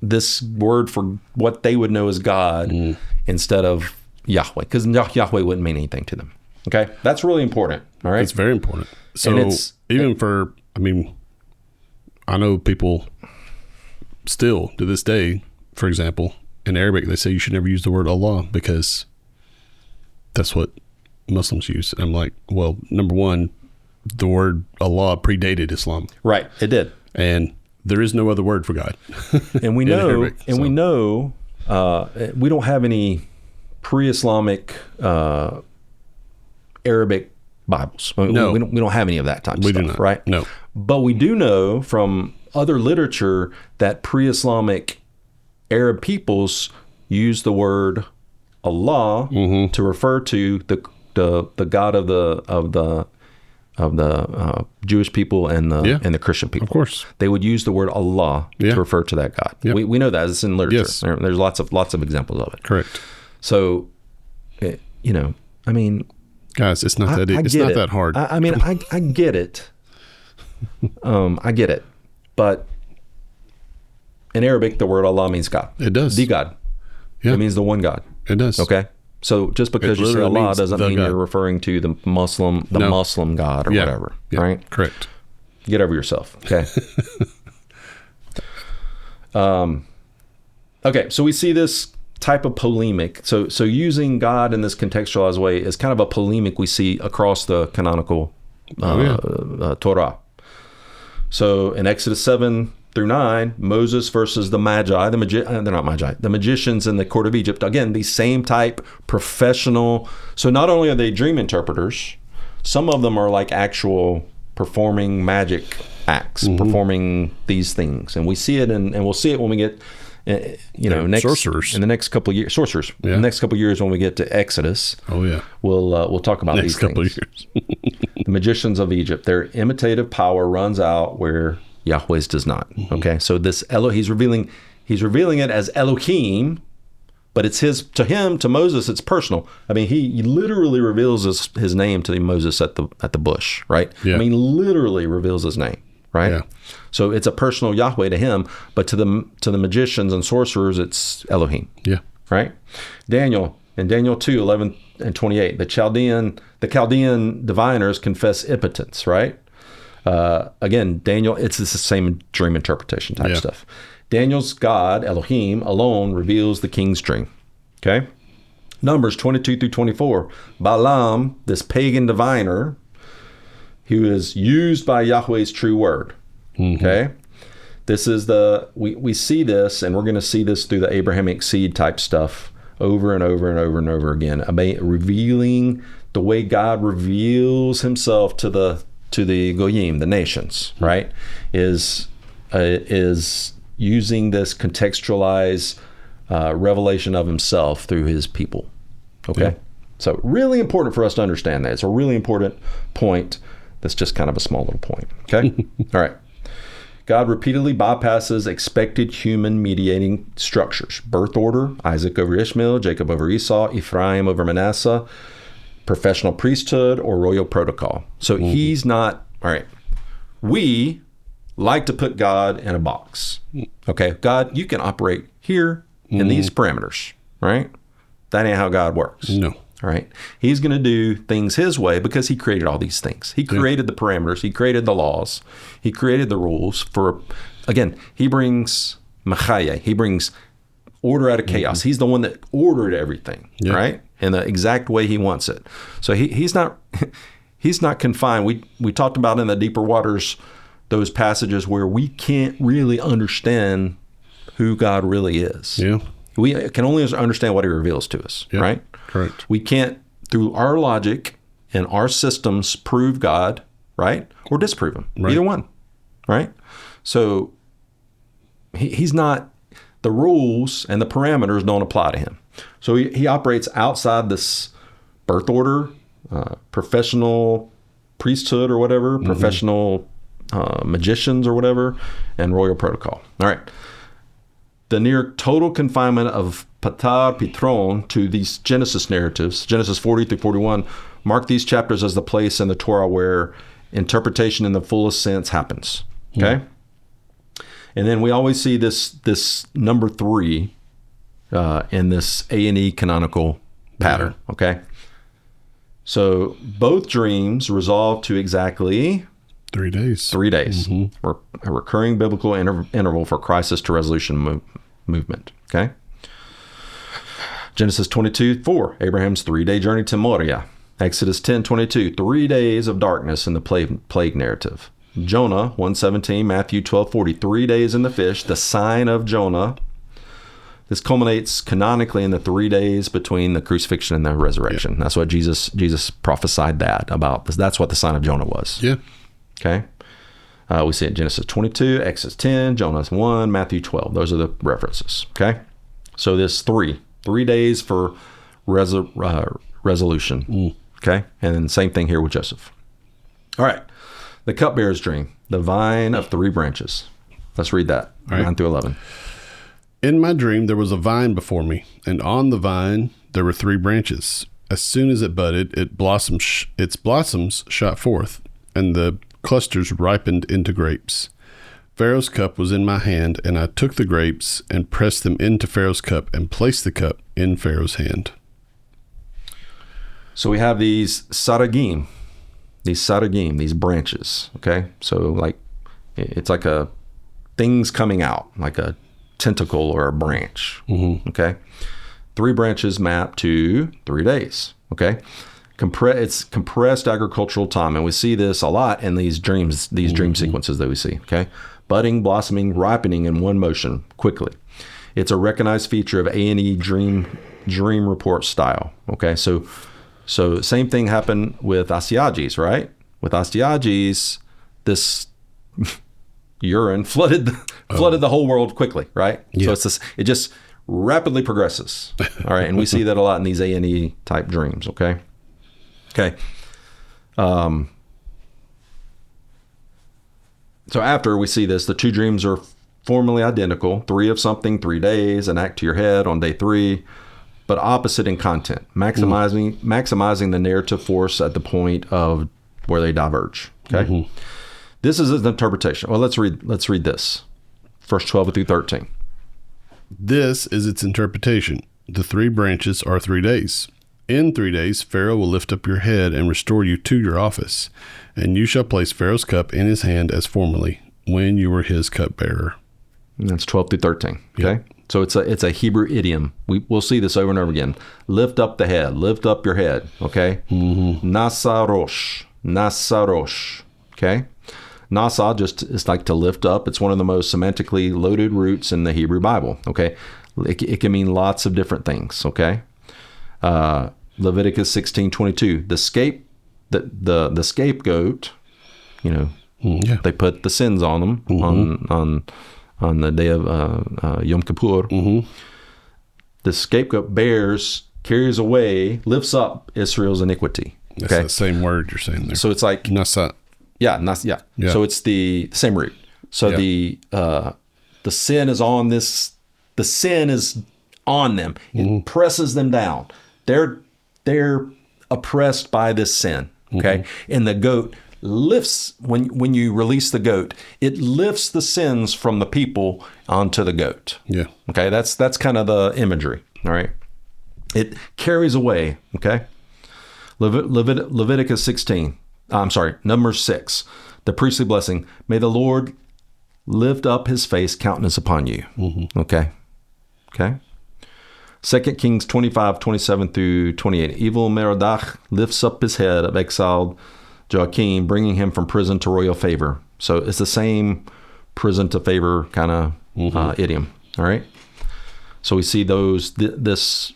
this word for what they would know as God instead of Yahweh, because Yahweh wouldn't mean anything to them. Okay, that's really important. All right, It's very important. So even for, I mean, I know people still to this day, for example, in Arabic, they say you should never use the word Allah because that's what Muslims use. And I'm like, well, number one, the word Allah predated Islam. Right, it did. And there is no other word for God. And we know, Arabic, we know, we don't have any pre-Islamic Arabic Bibles. No. We don't have any of that type of We stuff, do not. right? No. But we do know from other literature that pre-Islamic Arab peoples use the word Allah to refer to the God of the Jewish people and the Christian people. Of course, they would use the word Allah to refer to that God. Yep. We know that it's in literature. Yes. There's lots of examples of it. Correct. So, I mean, guys, it's not that hard. I mean, I get it. I get it, but in Arabic, the word Allah means God. It does. The God. Yeah. It means the one God. It does. Okay. So just because you say literally Allah means doesn't the mean God. you're referring to the Muslim God or whatever. Yeah. Right? Correct. Get over yourself. Okay. Okay. So we see this type of polemic. So using God in this contextualized way is kind of a polemic we see across the canonical Torah. So in Exodus 7-9, Moses versus the Magi, they're not Magi, the magicians in the court of Egypt. Again, these same type professional. So not only are they dream interpreters, some of them are like actual performing magic acts, performing these things. And we see it, and we'll see it when we get, sorcerers in the next couple of years. Sorcerers. Yeah. In the next couple of years when we get to Exodus. Oh yeah. We'll talk about Next these couple things. of years. The magicians of Egypt, their imitative power runs out where Yahweh's does not. Okay, so this he's revealing it as Elohim, but it's to Moses, it's personal. I mean, he literally reveals his name to Moses at the bush, right? Yeah. I mean, literally reveals his name, right? Yeah. So it's a personal Yahweh to him, but to the magicians and sorcerers, it's Elohim. Yeah. Right? Daniel 2:11-28, the Chaldean diviners confess impotence, right? Again, Daniel, it's the same dream interpretation type stuff. Daniel's God, Elohim, alone reveals the king's dream. Okay? Numbers 22-24, Balaam, this pagan diviner, who is used by Yahweh's true word. Okay? This is we see this, and we're going to see this through the Abrahamic seed type stuff over and over and over and over again, revealing the way God reveals himself to the Goyim, the nations, right? Is using this contextualized revelation of himself through his people. Okay? Yeah. So really important for us to understand that. It's a really important point that's just kind of a small little point. Okay? All right. God repeatedly bypasses expected human mediating structures. Birth order, Isaac over Ishmael, Jacob over Esau, Ephraim over Manasseh, professional priesthood, or royal protocol. So he's not, all right, we like to put God in a box. Okay, God, you can operate here in these parameters, right? That ain't how God works. No. All right. He's going to do things his way because he created all these things. He created the parameters. He created the laws. He created the rules for, again, he brings machaya. He brings order out of chaos. He's the one that ordered everything, right? In the exact way he wants it. So he's not confined. We talked about in the deeper waters, those passages where we can't really understand who God really is. Yeah. We can only understand what he reveals to us, right? Correct. We can't, through our logic and our systems, prove God, right? Or disprove him. Right. Either one, right? So he's not, the rules and the parameters don't apply to him. So he operates outside this birth order, professional priesthood or whatever, professional magicians or whatever, and royal protocol. All right. The near total confinement of Patar Pitron to these Genesis narratives, Genesis 40-41, mark these chapters as the place in the Torah where interpretation in the fullest sense happens. Okay? And then we always see this number 3 in this A&E canonical pattern, okay? So both dreams resolve to exactly 3 days. 3 days. A recurring biblical interval for crisis to resolution movement, okay? Genesis 22:4, Abraham's 3-day journey to Moriah. Exodus 10:22, 3 days of darkness in the plague narrative. Jonah 1:17, Matthew 12:40, 3 days in the fish, the sign of Jonah. This culminates canonically in the 3 days between the crucifixion and the resurrection. Yeah. That's what Jesus prophesied that about. That's what the sign of Jonah was. Yeah. Okay. We see it in Genesis 22, Exodus 10, Jonah 1, Matthew 12. Those are the references. Okay. So this 3 days for resolution. Okay. And then same thing here with Joseph. All right. The cupbearer's dream, the vine of 3 branches. Let's read that, 9 through 11. In my dream, there was a vine before me, and on the vine, there were 3 branches. As soon as it budded, its blossoms shot forth, and the clusters ripened into grapes. Pharaoh's cup was in my hand, and I took the grapes and pressed them into Pharaoh's cup and placed the cup in Pharaoh's hand. So we have these saragim, these branches, okay? So like, it's like things coming out, like a tentacle or a branch, okay? 3 branches map to 3 days, okay? It's compressed agricultural time, and we see this a lot in these dream sequences that we see, okay? Budding, blossoming, ripening in one motion, quickly. It's a recognized feature of A&E dream report style, okay? So same thing happened with Astyages, right? With Astyages, this urine flooded the whole world quickly, right? Yeah. So it just rapidly progresses, all right? And we see that a lot in these A&E type dreams, okay? Okay. So after we see this, the 2 dreams are formally identical. 3 of something, 3 days, an act to your head on day 3, but opposite in content, maximizing the narrative force at the point of where they diverge. Okay. This is an interpretation. Well, let's read this. Verse 12 through 13. This is its interpretation. The 3 branches are 3 days. In 3 days, Pharaoh will lift up your head and restore you to your office, and you shall place Pharaoh's cup in his hand as formerly, when you were his cupbearer. And that's 12 through 13. Okay. Yep. So it's a Hebrew idiom. We'll see this over and over again. Lift up the head. Lift up your head. Okay. Nasarosh. Okay. Nasa just is like to lift up. It's one of the most semantically loaded roots in the Hebrew Bible. Okay. It can mean lots of different things. Okay. Leviticus 16:22. The scapegoat, they put the sins on them on the day of Yom Kippur. The scapegoat carries away, lifts up Israel's iniquity. That's the same word you're saying there. So it's like Nasa. Yeah. So it's the same root. So the sin is on this. The sin is on them. It presses them down. They're oppressed by this sin. Okay, and the goat lifts when you release the goat. It lifts the sins from the people onto the goat. Yeah. Okay, that's kind of the imagery. All right. It carries away. Okay. Leviticus 16. Numbers 6. The priestly blessing. May the Lord lift up his face, countenance upon you. Okay. 2 Kings 25:27 through 28. Evil Merodach lifts up his head of exiled Joachim, bringing him from prison to royal favor. So it's the same prison to favor kind of idiom. All right. So we see this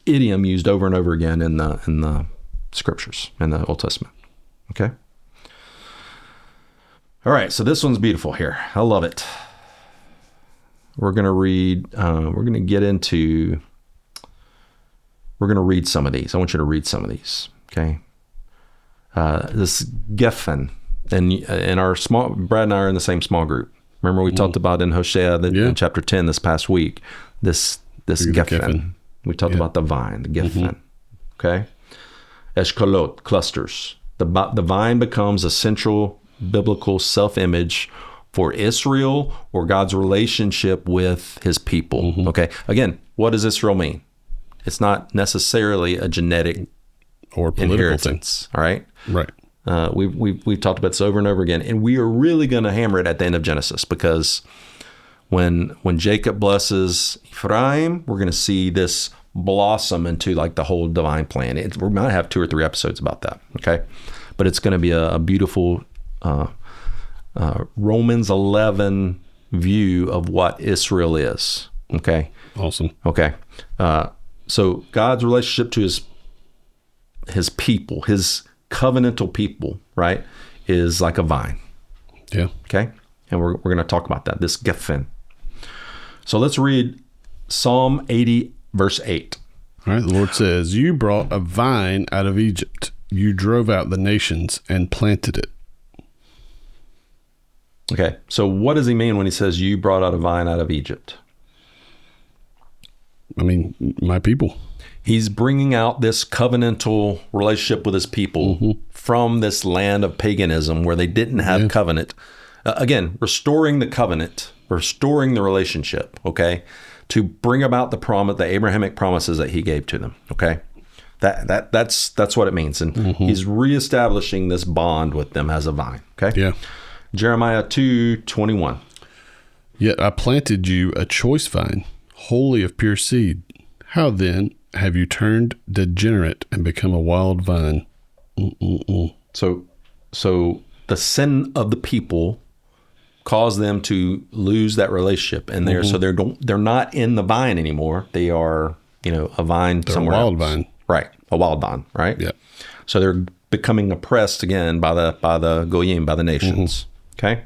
idiom used over and over again in the scriptures in the Old Testament. Okay. All right. So this one's beautiful here. I love it. We're going to read, we're going to read some of these. I want you to read some of these. Okay. This Geffen, and in our Brad and I are in the same small group. Remember we talked about in Hosea, in chapter 10 this past week, this Geffen. We talked about the vine, the Geffen. Okay. Eshkolot, clusters. The vine becomes a central biblical self-image for Israel or God's relationship with his people. Okay. Again, what does Israel mean? It's not necessarily a genetic or political inheritance. All right. Right. We've talked about this over and over again, and we are really going to hammer it at the end of Genesis, because when Jacob blesses Ephraim, we're going to see this blossom into like the whole divine plan. We might have 2 or 3 episodes about that. Okay. But it's going to be a beautiful Romans 11 view of what Israel is. Okay. Awesome. Okay. So God's relationship to his people, his covenantal people, right, is like a vine. Yeah. Okay. And we're going to talk about that, this Geffen. So let's read Psalm 80, verse 8. All right. The Lord says, "You brought a vine out of Egypt. You drove out the nations and planted it." Okay. So what does he mean when he says you brought out a vine out of Egypt? I mean, my people. He's bringing out this covenantal relationship with his people from this land of paganism where they didn't have covenant. Again, restoring the covenant, restoring the relationship, okay, to bring about the promise, the Abrahamic promises that he gave to them, okay? That's what it means. And he's reestablishing this bond with them as a vine, okay? Yeah. Jeremiah 2:21. "Yet I planted you a choice vine, wholly of pure seed. How then have you turned degenerate and become a wild vine?" So the sin of the people caused them to lose that relationship, and they're not in the vine anymore. They are, a vine somewhere a wild else. vine. Right, a wild vine, right? Yeah. So they're becoming oppressed again by the goyim, by the nations. Okay.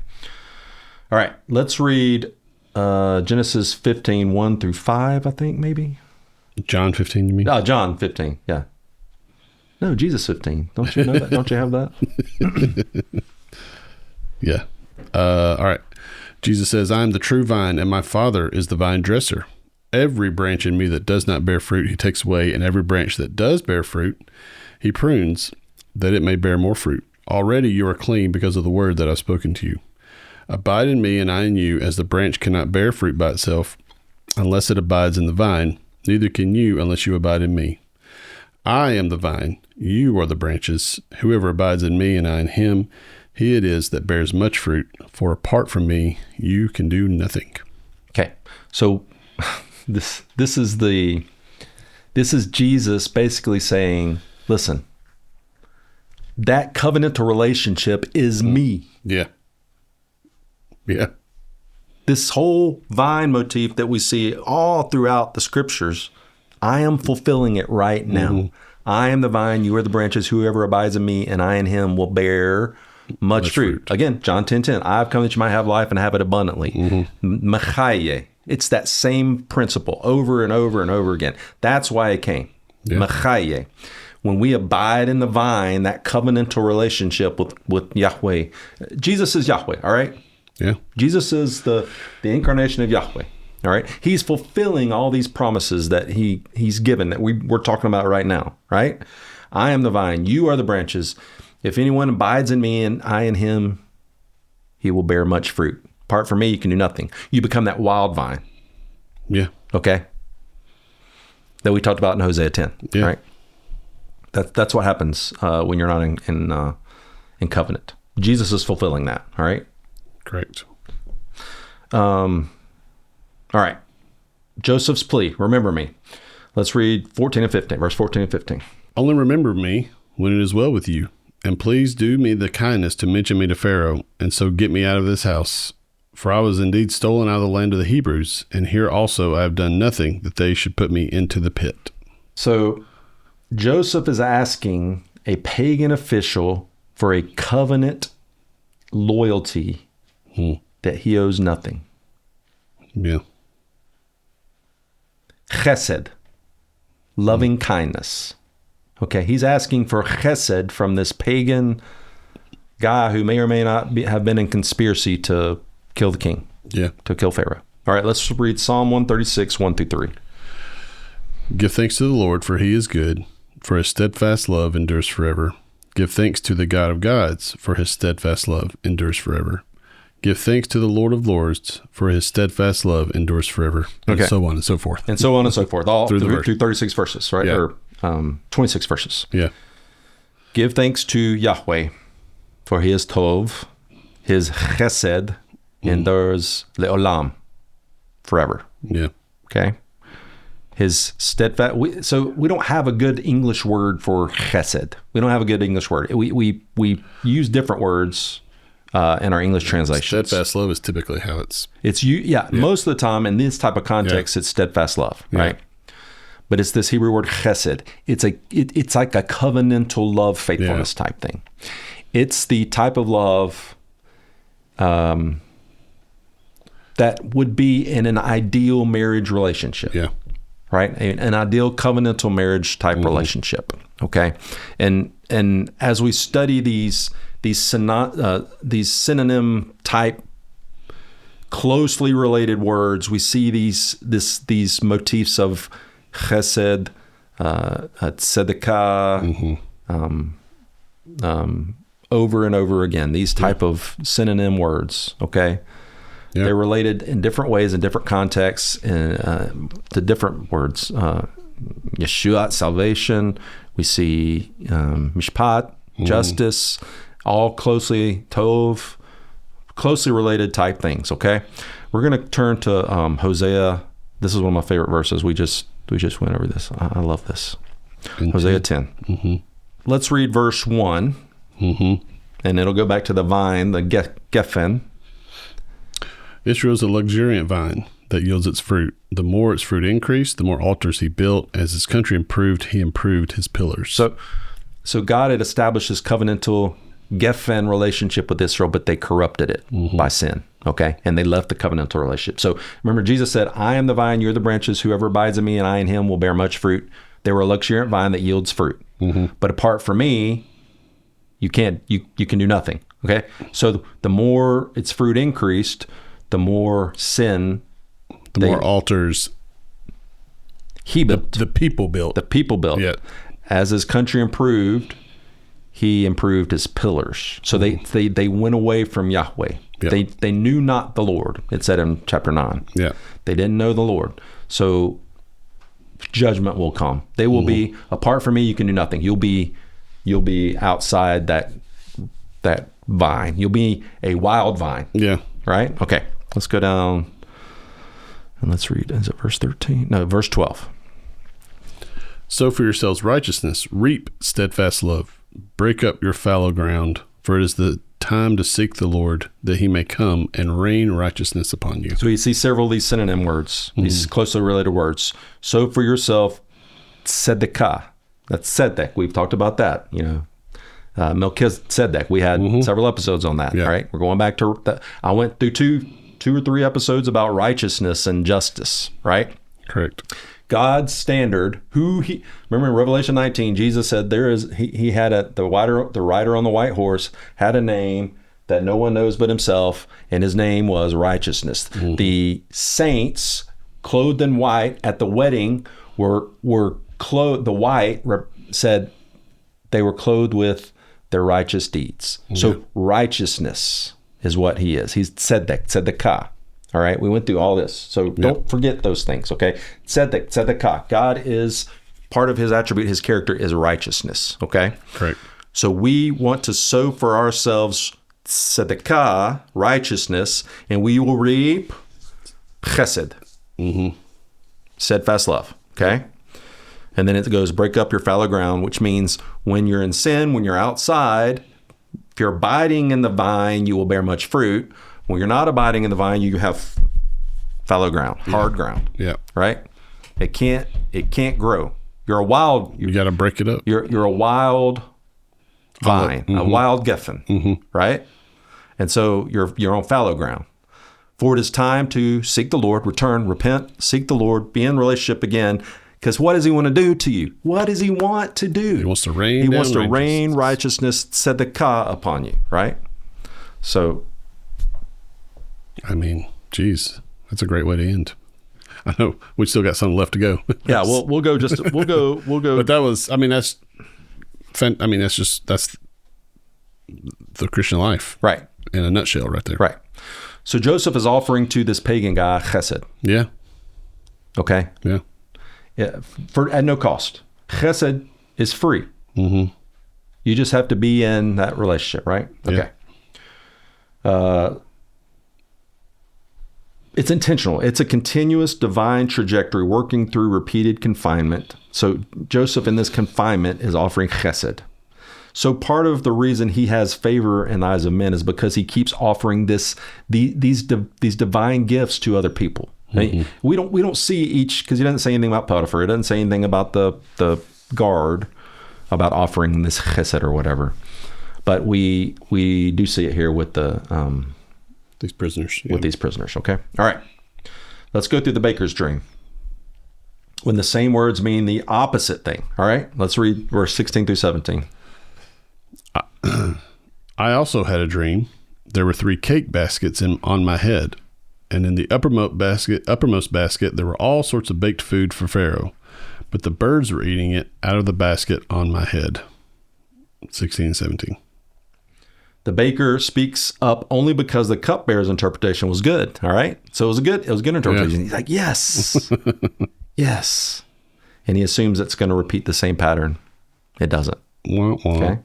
All right, let's read Genesis 15, 1 through 5, I think, maybe. John 15, you mean? Oh, John 15, yeah. No, Jesus 15. Don't you know that? Don't you have that? Yeah. All right. Jesus says, "I am the true vine, and my Father is the vine dresser. Every branch in me that does not bear fruit, he takes away, and every branch that does bear fruit, he prunes, that it may bear more fruit. Already you are clean because of the word that I've spoken to you. Abide in me, and I in you, as the branch cannot bear fruit by itself unless it abides in the vine, neither can you unless you abide in me. I am the vine, you are the branches. Whoever abides in me and I in him, he it is that bears much fruit, for apart from me, you can do nothing." Okay. So this is Jesus basically saying, listen, that covenantal relationship is me. Yeah. Yeah. This whole vine motif that we see all throughout the scriptures, I am fulfilling it right now. I am the vine, you are the branches. Whoever abides in me and I in him will bear much fruit. Again, John 10:10. I've come that you might have life and have it abundantly. Machaye. It's that same principle over and over and over again. That's why it came. Yeah. Machaye. When we abide in the vine, that covenantal relationship with Yahweh. Jesus is Yahweh, all right? Yeah. Jesus is the incarnation of Yahweh. All right. He's fulfilling all these promises that he's given that we're talking about right now. Right. I am the vine. You are the branches. If anyone abides in me and I in him, he will bear much fruit. Apart from me, you can do nothing. You become that wild vine. Yeah. Okay. That we talked about in Hosea 10. Yeah. Right. That's what happens when you're not in covenant. Jesus is fulfilling that. All right. Correct. All right. Joseph's plea. Remember me. Let's read 14 and 15. Verse 14 and 15. "Only remember me when it is well with you, and please do me the kindness to mention me to Pharaoh, and so get me out of this house. For I was indeed stolen out of the land of the Hebrews, and here also I have done nothing that they should put me into the pit." So Joseph is asking a pagan official for a covenant loyalty that he owes nothing. Yeah. Chesed, loving kindness. Okay, he's asking for chesed from this pagan guy who may or may not have been in conspiracy to kill the king. Yeah. To kill Pharaoh. All right, let's read Psalm 136, 1 through 3. "Give thanks to the Lord, for he is good, for his steadfast love endures forever. Give thanks to the God of gods, for his steadfast love endures forever. Give thanks to the Lord of Lords, for his steadfast love endures forever. Okay. And so on and so forth. And so on and so forth, all Through the through, verse. through 36 verses, right? Yeah. Or 26 verses. Yeah. Give thanks to Yahweh, for he is Tov, his chesed endures leolam, forever. Yeah. Okay? His steadfast. So we don't have a good English word for chesed. We don't have a good English word. We use different words in our English translations. Steadfast love is typically how it's. Most of the time in this type of context, it's steadfast love, right? But it's this Hebrew word chesed. It's like a covenantal love, faithfulness type thing. It's the type of love that would be in an ideal marriage relationship. Yeah. Right? An ideal covenantal marriage type relationship. Okay. And as we study these synonym type closely related words, we see these motifs of chesed, tzedakah, over and over again. These type of synonym words. Okay. Yeah. They're related in different ways in different contexts to different words. Yeshua, salvation. We see mishpat, justice, all closely tov, closely related type things. Okay, we're going to turn to Hosea. This is one of my favorite verses. We just went over this. I love this. Hosea 10. Mm-hmm. Let's read verse 1, and it'll go back to the vine, the geffen. Israel is a luxuriant vine that yields its fruit. The more its fruit increased, the more altars he built. As his country improved, he improved his pillars. So God had established this covenantal geffen relationship with Israel, but they corrupted it by sin. Okay. And they left the covenantal relationship. So remember, Jesus said, I am the vine, you're the branches. Whoever abides in me and I in him will bear much fruit. They were a luxuriant vine that yields fruit. But apart from me, you can do nothing. Okay. So the more its fruit increased, the more sin, more altars he built. The people built. The people built. Yeah. As his country improved, he improved his pillars. So they went away from Yahweh. Yeah. They knew not the Lord. It said in chapter 9. Yeah. They didn't know the Lord. So judgment will come. They will be, apart from me, you can do nothing. You'll be outside that vine. You'll be a wild vine. Yeah. Right? Okay. Let's go down and let's read. Is it verse 13? No, verse 12. Sow for yourselves righteousness, reap steadfast love, break up your fallow ground, for it is the time to seek the Lord, that he may come and rain righteousness upon you. So you see several of these synonym words, these closely related words. Sow for yourself tzedakah. That's tzedek. We've talked about that, Melchizedek. We had several episodes on that, right? We're going back to that. I went through two or three episodes about righteousness and justice, right? Correct. God's standard, remember in Revelation 19, Jesus said he had the rider on the white horse had a name that no one knows but himself, and his name was righteousness. The saints clothed in white at the wedding were clothed, the white said they were clothed with their righteous deeds. So righteousness is what he is. He's tzedakah. All right, we went through all this. So don't forget those things, okay? Tzedakah. God is, part of his attribute, his character is righteousness, okay? Correct. So we want to sow for ourselves tzedakah, righteousness, and we will reap chesed, steadfast love, okay? And then it goes, break up your fallow ground, which means when you're in sin, when you're outside, if you're abiding in the vine, you will bear much fruit. When you're not abiding in the vine, you have fallow ground, hard ground. Yeah. Right? It can't grow. You're a wild. You got to break it up. You're a wild vine, a wild geffen, right? And so you're on fallow ground. For it is time to seek the Lord, return, repent, seek the Lord, be in relationship again. Because what does he want to do to you? What does he want to do? He wants to rain. He wants to rain righteousness, tzedakah, upon you, right? So, I mean, geez, that's a great way to end. I know we still got some left to go. Yeah, we'll go. But that was, that's the Christian life, right? in a nutshell right there. Right. So Joseph is offering to this pagan guy chesed. Yeah. Okay. Yeah. Yeah, at no cost. Chesed is free. Mm-hmm. You just have to be in that relationship, right? Okay. It's intentional. It's a continuous divine trajectory working through repeated confinement. So Joseph in this confinement is offering chesed. So part of the reason he has favor in the eyes of men is because he keeps offering these divine gifts to other people. Mm-hmm. We don't see each, because he doesn't say anything about Potiphar. He doesn't say anything about the guard about offering this chesed or whatever. But we do see it here with these prisoners. With these prisoners, okay? All right. Let's go through the baker's dream. When the same words mean the opposite thing, all right? Let's read verse 16 through 17. I also had a dream. There were 3 cake baskets on my head, and in the uppermost basket there were all sorts of baked food for Pharaoh, but the birds were eating it out of the basket on my head. 16 and 17. The baker speaks up only because the cupbearer's interpretation was good. All right. So it was a good interpretation. Yeah. He's like, yes, yes. And he assumes it's going to repeat the same pattern. It doesn't. Okay.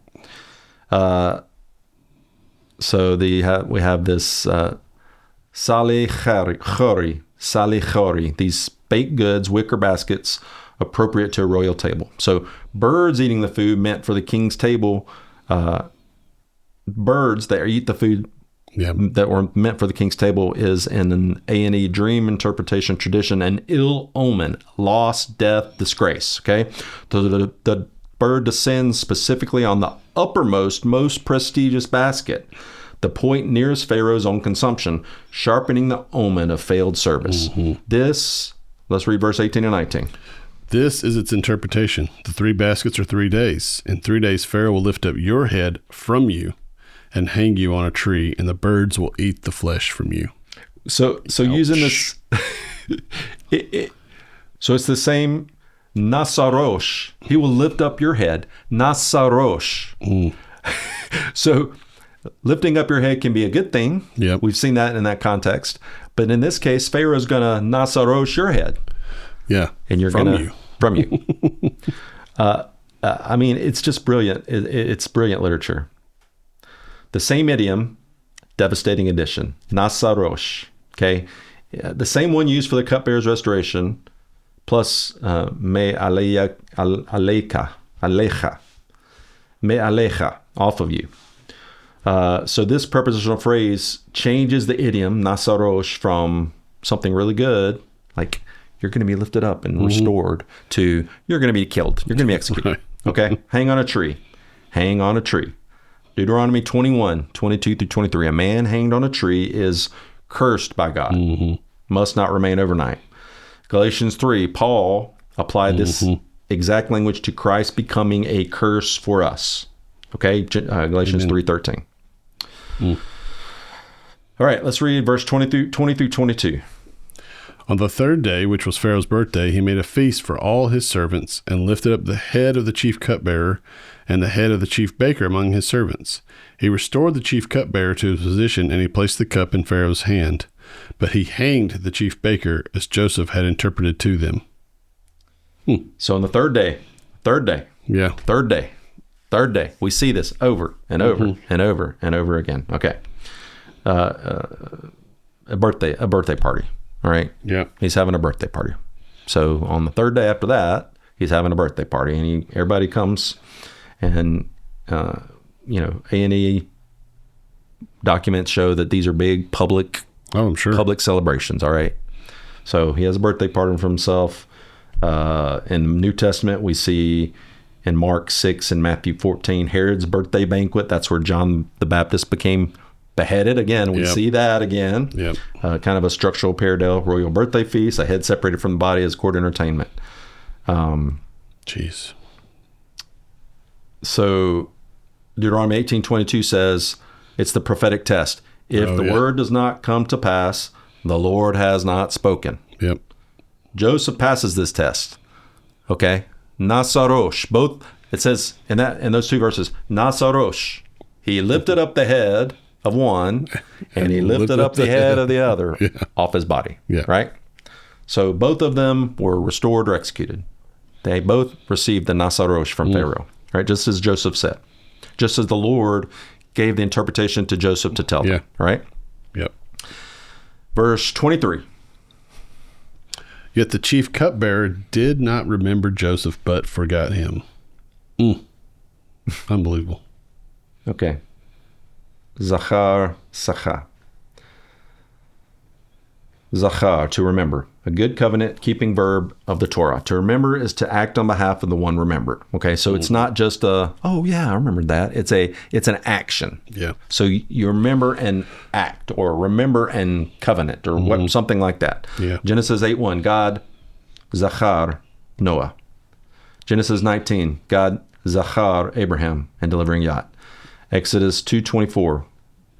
So we have this salichori, these baked goods, wicker baskets, appropriate to a royal table. So birds eating the food meant for the king's table. Birds that eat the food that were meant for the king's table is in an A&E dream interpretation tradition an ill omen, loss, death, disgrace. Okay, so the bird descends specifically on the uppermost, most prestigious basket, the point nearest Pharaoh's own consumption, sharpening the omen of failed service. Mm-hmm. Let's read verse 18 and 19. This is its interpretation. The 3 baskets are 3 days. In 3 days, Pharaoh will lift up your head from you and hang you on a tree, and the birds will eat the flesh from you. So using this, so it's the same nasarosh. He will lift up your head, nasarosh. Mm. So lifting up your head can be a good thing. Yep. We've seen that in that context. But in this case, Pharaoh's going to nasarosh your head. Yeah. And you're going to, from you. I mean, it's just brilliant. It's brilliant literature. The same idiom, devastating addition, nasarosh. Okay. The same one used for the cupbearer's restoration, plus me alecha, off of you. So this prepositional phrase changes the idiom, nasarosh, from something really good, like you're going to be lifted up and restored, to you're going to be killed. You're going to be executed. Right. Okay? Hang on a tree. Hang on a tree. Deuteronomy 21, 22 through 23. A man hanged on a tree is cursed by God. Mm-hmm. Must not remain overnight. Galatians 3, Paul applied this exact language to Christ becoming a curse for us. Okay? Galatians 3:13. Mm. All right, let's read verse 20 through 22. On the 3rd day, which was Pharaoh's birthday, he made a feast for all his servants and lifted up the head of the chief cupbearer and the head of the chief baker among his servants. He restored the chief cupbearer to his position, and he placed the cup in Pharaoh's hand. But he hanged the chief baker as Joseph had interpreted to them. So on the third day, yeah, third day, we see this over and over and over and over again. Okay. A birthday party. All right. Yeah. He's having a birthday party. So on the 3rd day after that, he's having a birthday party, and everybody comes, and A&E documents show that these are big public. Oh, I'm sure. Public celebrations. All right. So he has a birthday party for himself. In the New Testament, we see in Mark 6 and Matthew 14, Herod's birthday banquet. That's where John the Baptist became beheaded. Again, we see that again. Yep. Kind of a structural parallel. Royal birthday feast, a head separated from the body as court entertainment. Jeez. So Deuteronomy 18:22 says it's the prophetic test. If the word does not come to pass, the Lord has not spoken. Yep. Joseph passes this test. Okay? Nasarosh. Both, it says in those 2 verses, Nasarosh. He lifted up the head of one, and he lifted up the head of the other off his body. Yeah. Right? So both of them were restored or executed. They both received the nasarosh from Pharaoh, right? Just as Joseph said. Just as the Lord gave the interpretation to Joseph to tell them, right? Yep. Verse 23. Yet the chief cupbearer did not remember Joseph, but forgot him. Unbelievable. Okay. Zachar, Sacha. Zachar, to remember. A good covenant keeping verb of the Torah. To remember is to act on behalf of the one remembered. Okay, so it's not just a, oh yeah, I remembered that. It's an action. Yeah. So you remember and act, or remember and covenant, or what, something like that. Yeah. Genesis 8:1, God Zachar Noah. Genesis 19, God Zachar Abraham and delivering Yat. Exodus 2:24,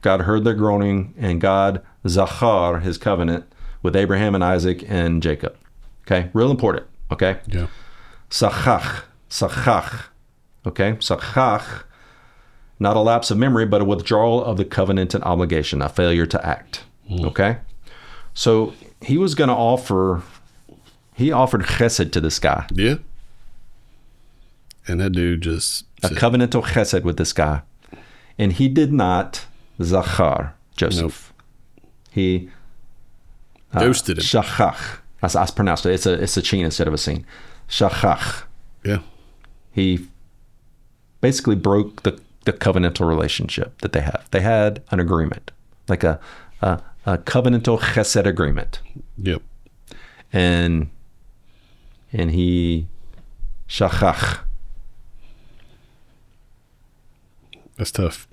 God heard their groaning, and God Zachar his covenant with Abraham and Isaac and Jacob. Okay, real important. Okay. Yeah. Sachach. Okay, sachach, not a lapse of memory, but a withdrawal of the covenant and obligation, a failure to act. Okay, so he offered chesed to this guy. Yeah. And that dude just A covenantal chesed with this guy. And he did not zachar Joseph. He ghosted him. Shachach. I pronounced it. It's a chin instead of a sin. Shachach. Yeah. He basically broke the covenantal relationship that they have. They had an agreement, like a covenantal chesed agreement. Yep. And he shachach. That's tough.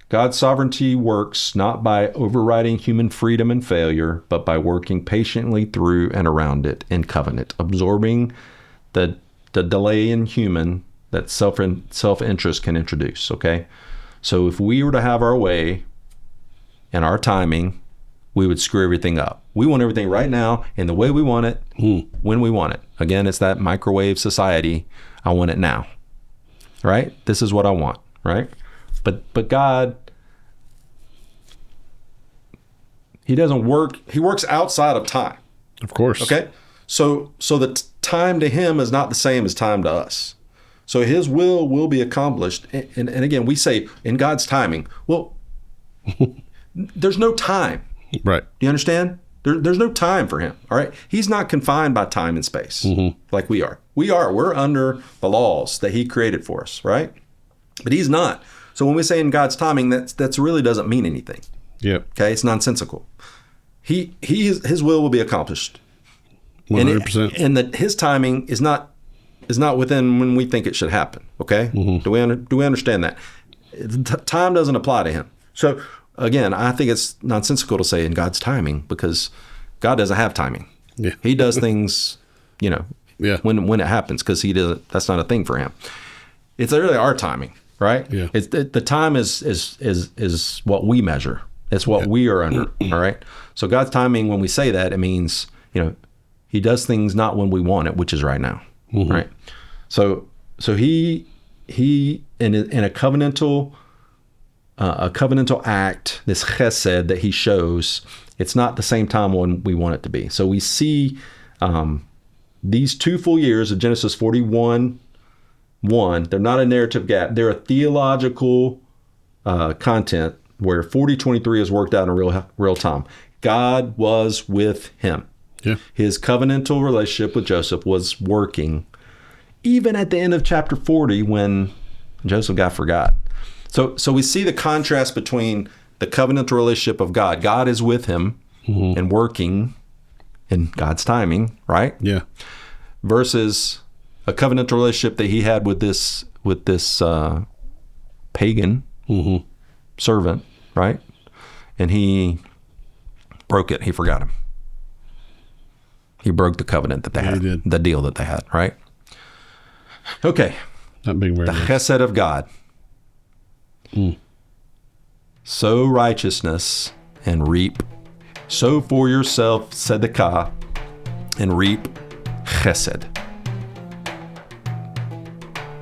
God's sovereignty works not by overriding human freedom and failure, but by working patiently through and around it in covenant, absorbing the delay in human that self-interest can introduce, okay? So if we were to have our way and our timing, we would screw everything up. We want everything right now in the way we want it, when we want it. Again, it's that microwave society. I want it now, right? This is what I want, right? But God, he doesn't work. He works outside of time. Of course. Okay. So the time to him is not the same as time to us. So his will be accomplished. And again, we say in God's timing, well, there's no time. Right. Do you understand? There's no time for him. All right. He's not confined by time and space like we are. We're under the laws that he created for us. Right. But he's not. So when we say in God's timing, that's really doesn't mean anything. Yep. Okay. It's nonsensical. His will be accomplished. 100%. And that his timing is not within when we think it should happen. Okay. Do we understand that? Time doesn't apply to him. So again, I think it's nonsensical to say in God's timing, because God doesn't have timing. Yeah. He does things, Yeah. when it happens, because that's not a thing for him. It's really our timing, right? Yeah. It's the time is what we measure. It's what we are under. All right. So God's timing, when we say that, it means, he does things not when we want it, which is right now. Right. So he in a covenantal act, this chesed that he shows, it's not the same time when we want it to be. So we see these 2 full years of Genesis 41:1. They're not a narrative gap. They're a theological content where 40:23 is worked out in real time. God was with him. Yeah. His covenantal relationship with Joseph was working, even at the end of chapter 40 when Joseph got forgot. So we see the contrast between the covenantal relationship of God. God is with him and working in God's timing, right? Yeah. Versus a covenantal relationship that he had with this pagan servant, right? And he broke it. He forgot him. He broke the covenant that they had, he did. the deal that they had, right? Okay. Not being very The nice. chesed of God. Sow righteousness and reap. Sow for yourself tzedakah and reap chesed.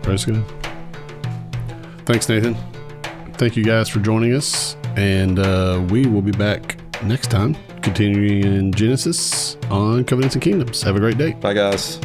Praise God. Thanks, Nathan. Thank you guys for joining us. And we will be back next time, continuing in Genesis on Covenants and Kingdoms. Have a great day. Bye, guys.